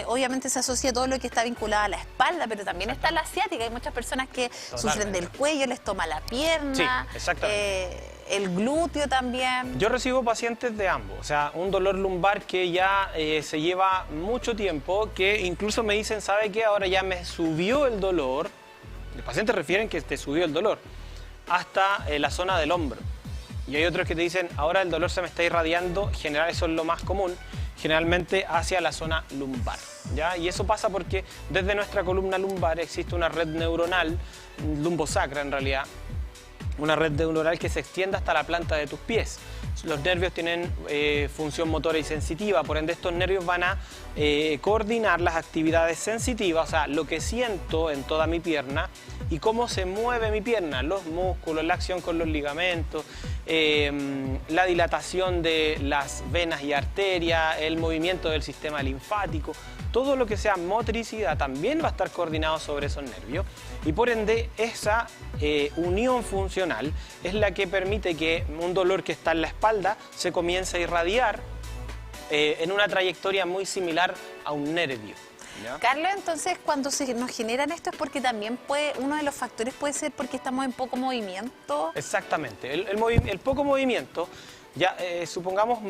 obviamente se asocia a todo lo que está vinculado a la espalda, pero también está la asiática. Hay muchas personas que sufren del cuello, les toma la pierna, sí, exactamente. El glúteo también. Yo recibo pacientes de ambos, o sea, un dolor lumbar que ya se lleva mucho tiempo, que incluso me dicen, ¿sabe qué? Ahora ya me subió el dolor, los pacientes refieren que te subió el dolor, hasta la zona del hombro. Y hay otros que te dicen, ahora el dolor se me está irradiando, general eso es lo más común, generalmente hacia la zona lumbar, ¿ya? Y eso pasa porque desde nuestra columna lumbar existe una red neuronal, lumbosacra en realidad, una red neuronal que se extiende hasta la planta de tus pies. Los nervios tienen función motora y sensitiva, por ende estos nervios van a coordinar las actividades sensitivas, o sea, lo que siento en toda mi pierna y cómo se mueve mi pierna, los músculos, la acción con los ligamentos, la dilatación de las venas y arterias, el movimiento del sistema linfático, todo lo que sea motricidad también va a estar coordinado sobre esos nervios y por ende esa unión funcional es la que permite que un dolor que está en la espalda se comience a irradiar en una trayectoria muy similar a un nervio. ¿Ya? Carlos, entonces cuando nos generan esto es porque también uno de los factores puede ser porque estamos en poco movimiento. Exactamente, el poco movimiento, ya supongamos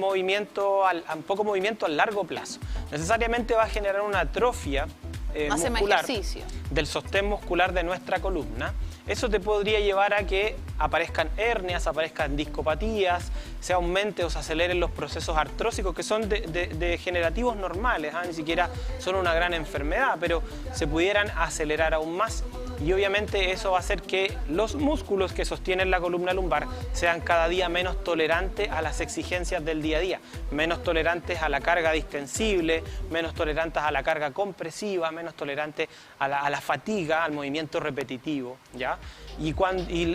poco movimiento a largo plazo, necesariamente va a generar una atrofia muscular del sostén muscular de nuestra columna. Eso te podría llevar a que aparezcan hernias, aparezcan discopatías, se aumente o se aceleren los procesos artrósicos que son degenerativos normales, ni siquiera son una gran enfermedad, pero se pudieran acelerar aún más y obviamente eso va a hacer que los músculos que sostienen la columna lumbar sean cada día menos tolerantes a las exigencias del día a día, menos tolerantes a la carga distensible, menos tolerantes a la carga compresiva, menos tolerantes a la fatiga, al movimiento repetitivo, ¿ya? Y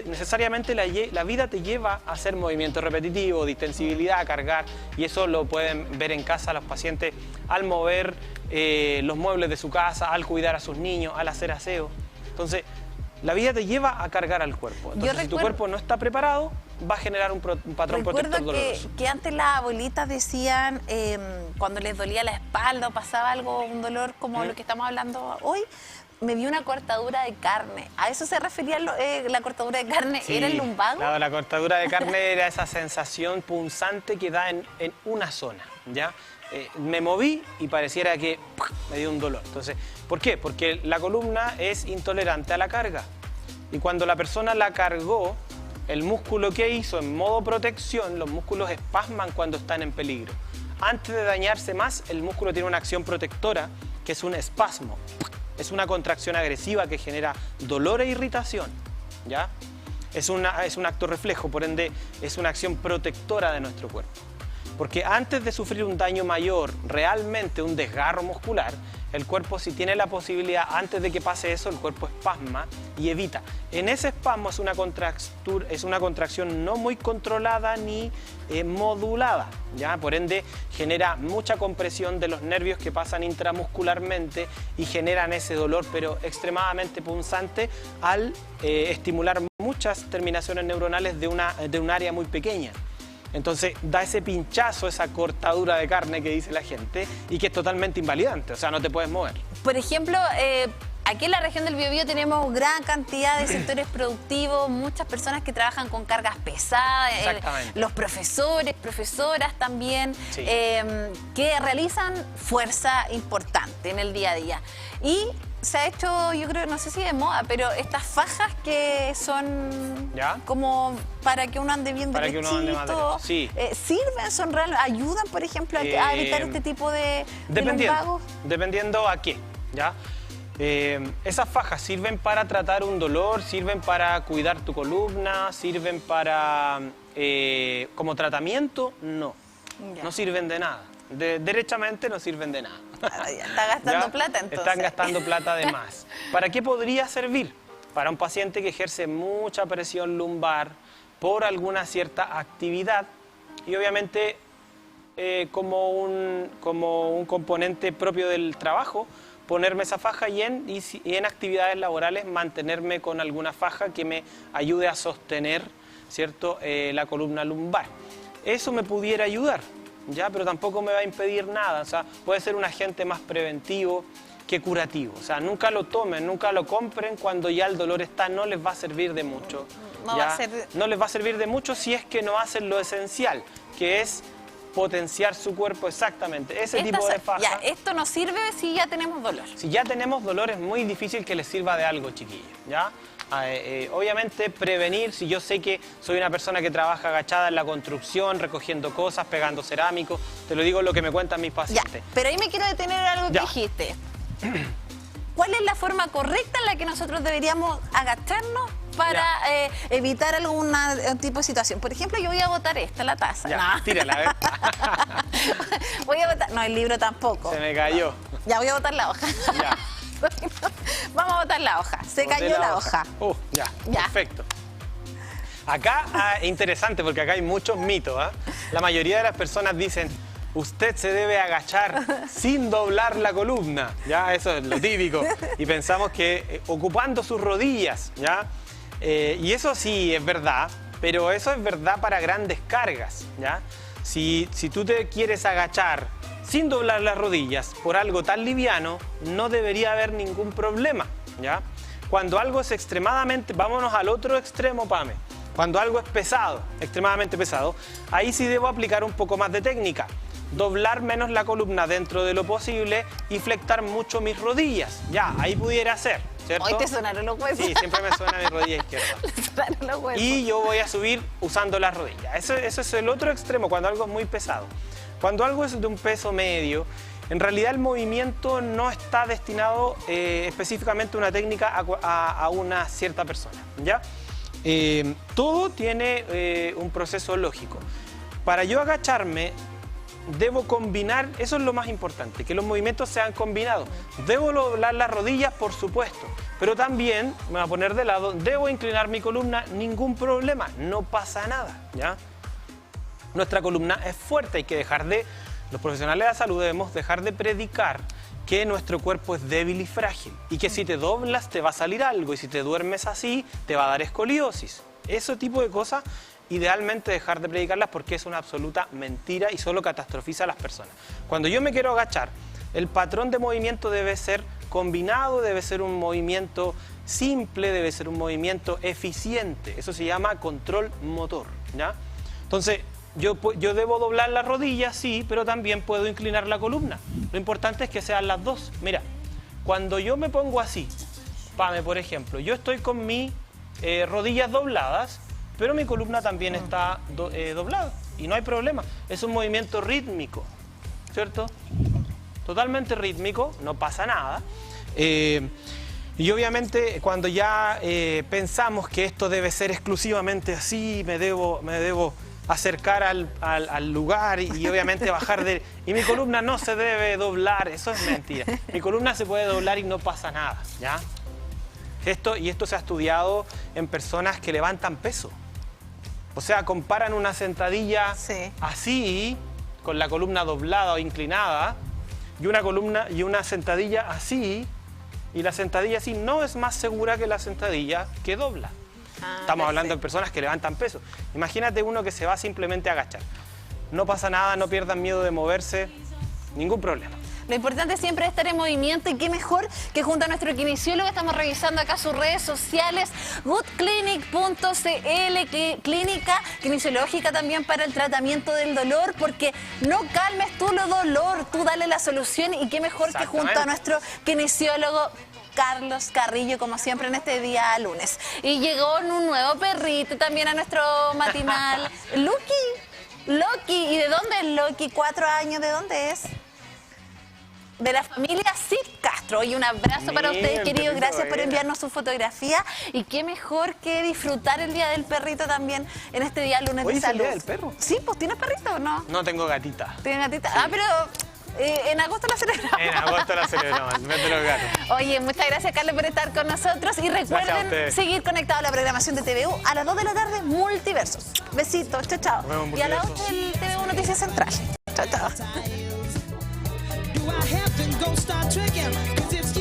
necesariamente la vida te lleva a hacer movimiento repetitivo, distensibilidad, a cargar, y eso lo pueden ver en casa los pacientes al mover los muebles de su casa, al cuidar a sus niños, al hacer aseo. Entonces, la vida te lleva a cargar al cuerpo. Entonces, si tu cuerpo no está preparado, va a generar un patrón protector doloroso. Que antes las abuelitas decían, cuando les dolía la espalda o pasaba algo, un dolor como lo que estamos hablando hoy, me vi una cortadura de carne. ¿A eso se refería la cortadura de carne? Sí, ¿era el lumbago? Claro, la cortadura de carne era esa sensación punzante que da en una zona, ¿ya? Me moví y pareciera que me dio un dolor. Entonces, ¿por qué? Porque la columna es intolerante a la carga. Y cuando la persona la cargó, el músculo que hizo en modo protección, los músculos espasman cuando están en peligro. Antes de dañarse más, el músculo tiene una acción protectora, que es un espasmo. Es una contracción agresiva que genera dolor e irritación, ¿ya? Es un acto reflejo, por ende, es una acción protectora de nuestro cuerpo. Porque antes de sufrir un daño mayor, realmente un desgarro muscular, el cuerpo, si tiene la posibilidad, antes de que pase eso, el cuerpo espasma y evita. En ese espasmo es una contracción no muy controlada ni modulada, ¿ya? Por ende, genera mucha compresión de los nervios que pasan intramuscularmente y generan ese dolor, pero extremadamente punzante, al estimular muchas terminaciones neuronales de un área muy pequeña. Entonces da ese pinchazo, esa cortadura de carne que dice la gente, y que es totalmente invalidante, o sea, no te puedes mover. Por ejemplo, aquí en la región del Biobío tenemos gran cantidad de sectores productivos, muchas personas que trabajan con cargas pesadas, los profesores, profesoras también, Sí. Que realizan fuerza importante en el día a día. Y se ha hecho, yo creo, no sé si de moda, pero estas fajas que son ¿Ya? como para que uno ande bien Para que derechito, uno ande más derecho, sí. ¿sirven, son reales, ayudan, por ejemplo, a evitar este tipo de lumbagos? Dependiendo a qué, ¿ya? Esas fajas sirven para tratar un dolor, sirven para cuidar tu columna, sirven para como tratamiento, no. Ya. No sirven de nada. Derechamente no sirven de nada. Está gastando plata entonces. Están gastando plata de más. ¿Para qué podría servir? Para un paciente que ejerce mucha presión lumbar por alguna cierta actividad, y obviamente como un componente propio del trabajo, ponerme esa faja y en actividades laborales mantenerme con alguna faja que me ayude a sostener, ¿cierto?, la columna lumbar. Eso me pudiera ayudar, ¿ya? Pero tampoco me va a impedir nada. O sea, puede ser un agente más preventivo que curativo. O sea, nunca lo tomen, nunca lo compren cuando ya el dolor está, no les va a servir de mucho. No les va a servir de mucho si es que no hacen lo esencial, que es potenciar su cuerpo exactamente. Ese tipo de faja. Ya, esto nos sirve si ya tenemos dolor. Si ya tenemos dolor es muy difícil que les sirva de algo, chiquillos, ¿ya? Obviamente prevenir, si yo sé que soy una persona que trabaja agachada en la construcción, recogiendo cosas, pegando cerámicos, te lo digo lo que me cuentan mis pacientes. Ya, pero ahí me quiero detener en algo que dijiste. ¿Cuál es la forma correcta en la que nosotros deberíamos agacharnos para evitar algún tipo de situación? Por ejemplo, yo voy a botar la taza. Ya, no. tírala, Voy a botar, no, el libro tampoco. Se me cayó. Ya, voy a botar la hoja. Ya. Vamos a botar la hoja. Se cayó la hoja. Ya, perfecto. Acá, interesante, porque acá hay muchos mitos, ¿eh? La mayoría de las personas dicen, usted se debe agachar sin doblar la columna, ¿ya? Eso es lo típico. Y pensamos que ocupando sus rodillas, ¿ya? Y eso sí es verdad, pero eso es verdad para grandes cargas, ¿ya? Si tú te quieres agachar sin doblar las rodillas por algo tan liviano, no debería haber ningún problema, ¿ya? Cuando algo es extremadamente, vámonos al otro extremo, Pame. Cuando algo es pesado, extremadamente pesado, ahí sí debo aplicar un poco más de técnica. Doblar menos la columna dentro de lo posible y flectar mucho mis rodillas. Ya, ahí pudiera ser, ¿cierto? Hoy te sonaron los huesos. Sí, siempre me suena mi rodilla izquierda. Sonaron los huesos. Y yo voy a subir usando las rodillas. Eso es el otro extremo, cuando algo es muy pesado. Cuando algo es de un peso medio, en realidad el movimiento no está destinado específicamente a una técnica a una cierta persona, ¿ya? Todo tiene un proceso lógico. Para yo agacharme, debo combinar, eso es lo más importante, que los movimientos sean combinados. Debo doblar las rodillas, por supuesto, pero también, me voy a poner de lado, debo inclinar mi columna, ningún problema, no pasa nada, ¿ya? Nuestra columna es fuerte, hay que dejar de, los profesionales de la salud debemos dejar de predicar que nuestro cuerpo es débil y frágil y que si te doblas te va a salir algo y si te duermes así te va a dar escoliosis. Ese tipo de cosas, idealmente dejar de predicarlas porque es una absoluta mentira y solo catastrofiza a las personas. Cuando yo me quiero agachar, el patrón de movimiento debe ser combinado, debe ser un movimiento simple, debe ser un movimiento eficiente. Eso se llama control motor, ¿ya? Entonces, yo debo doblar las rodillas, sí, pero también puedo inclinar la columna. Lo importante es que sean las dos. Mira, cuando yo me pongo así, Pame, por ejemplo, yo estoy con mis rodillas dobladas, pero mi columna también está doblada y no hay problema. Es un movimiento rítmico, ¿cierto? Totalmente rítmico, no pasa nada. Y obviamente cuando ya pensamos que esto debe ser exclusivamente así, me debo acercar al lugar y obviamente bajar de... Y mi columna no se debe doblar, eso es mentira. Mi columna se puede doblar y no pasa nada, ¿ya? Esto se ha estudiado en personas que levantan peso. O sea, comparan una sentadilla así, con la columna doblada o inclinada, y una sentadilla así, y la sentadilla así no es más segura que la sentadilla que dobla. Estamos hablando de personas que levantan peso. Imagínate uno que se va simplemente a agachar. No pasa nada, no pierdan miedo de moverse, ningún problema. Lo importante siempre es estar en movimiento y qué mejor que junto a nuestro kinesiólogo estamos revisando acá sus redes sociales, goodclinic.cl, clínica kinesiológica también para el tratamiento del dolor, porque no calmes tú el dolor, tú dale la solución y qué mejor que junto a nuestro kinesiólogo Carlos Carrillo, como siempre en este día lunes. Y llegó un nuevo perrito también a nuestro matinal, Loki. ¿Y de dónde es Loki? 4 años, ¿de dónde es? De la familia Cid Castro. Y un abrazo para ustedes, queridos. Gracias por enviarnos su fotografía. Y qué mejor que disfrutar el Día del Perrito también en este día lunes de salud. ¿El Día del Perro? Sí, pues ¿tienes perrito o no? No, tengo gatita. ¿Tienes gatita? Sí. Ah, pero en agosto la celebramos. En agosto la celebramos, el mes de los gatos. Oye, muchas gracias, Carlos, por estar con nosotros. Y recuerden seguir conectados a la programación de TVU a las 2 de la tarde, Multiversos. Besitos, chao, chao. Y a las 8 el TVU Noticias Central. Chao, chao. Do I have to go start tricking?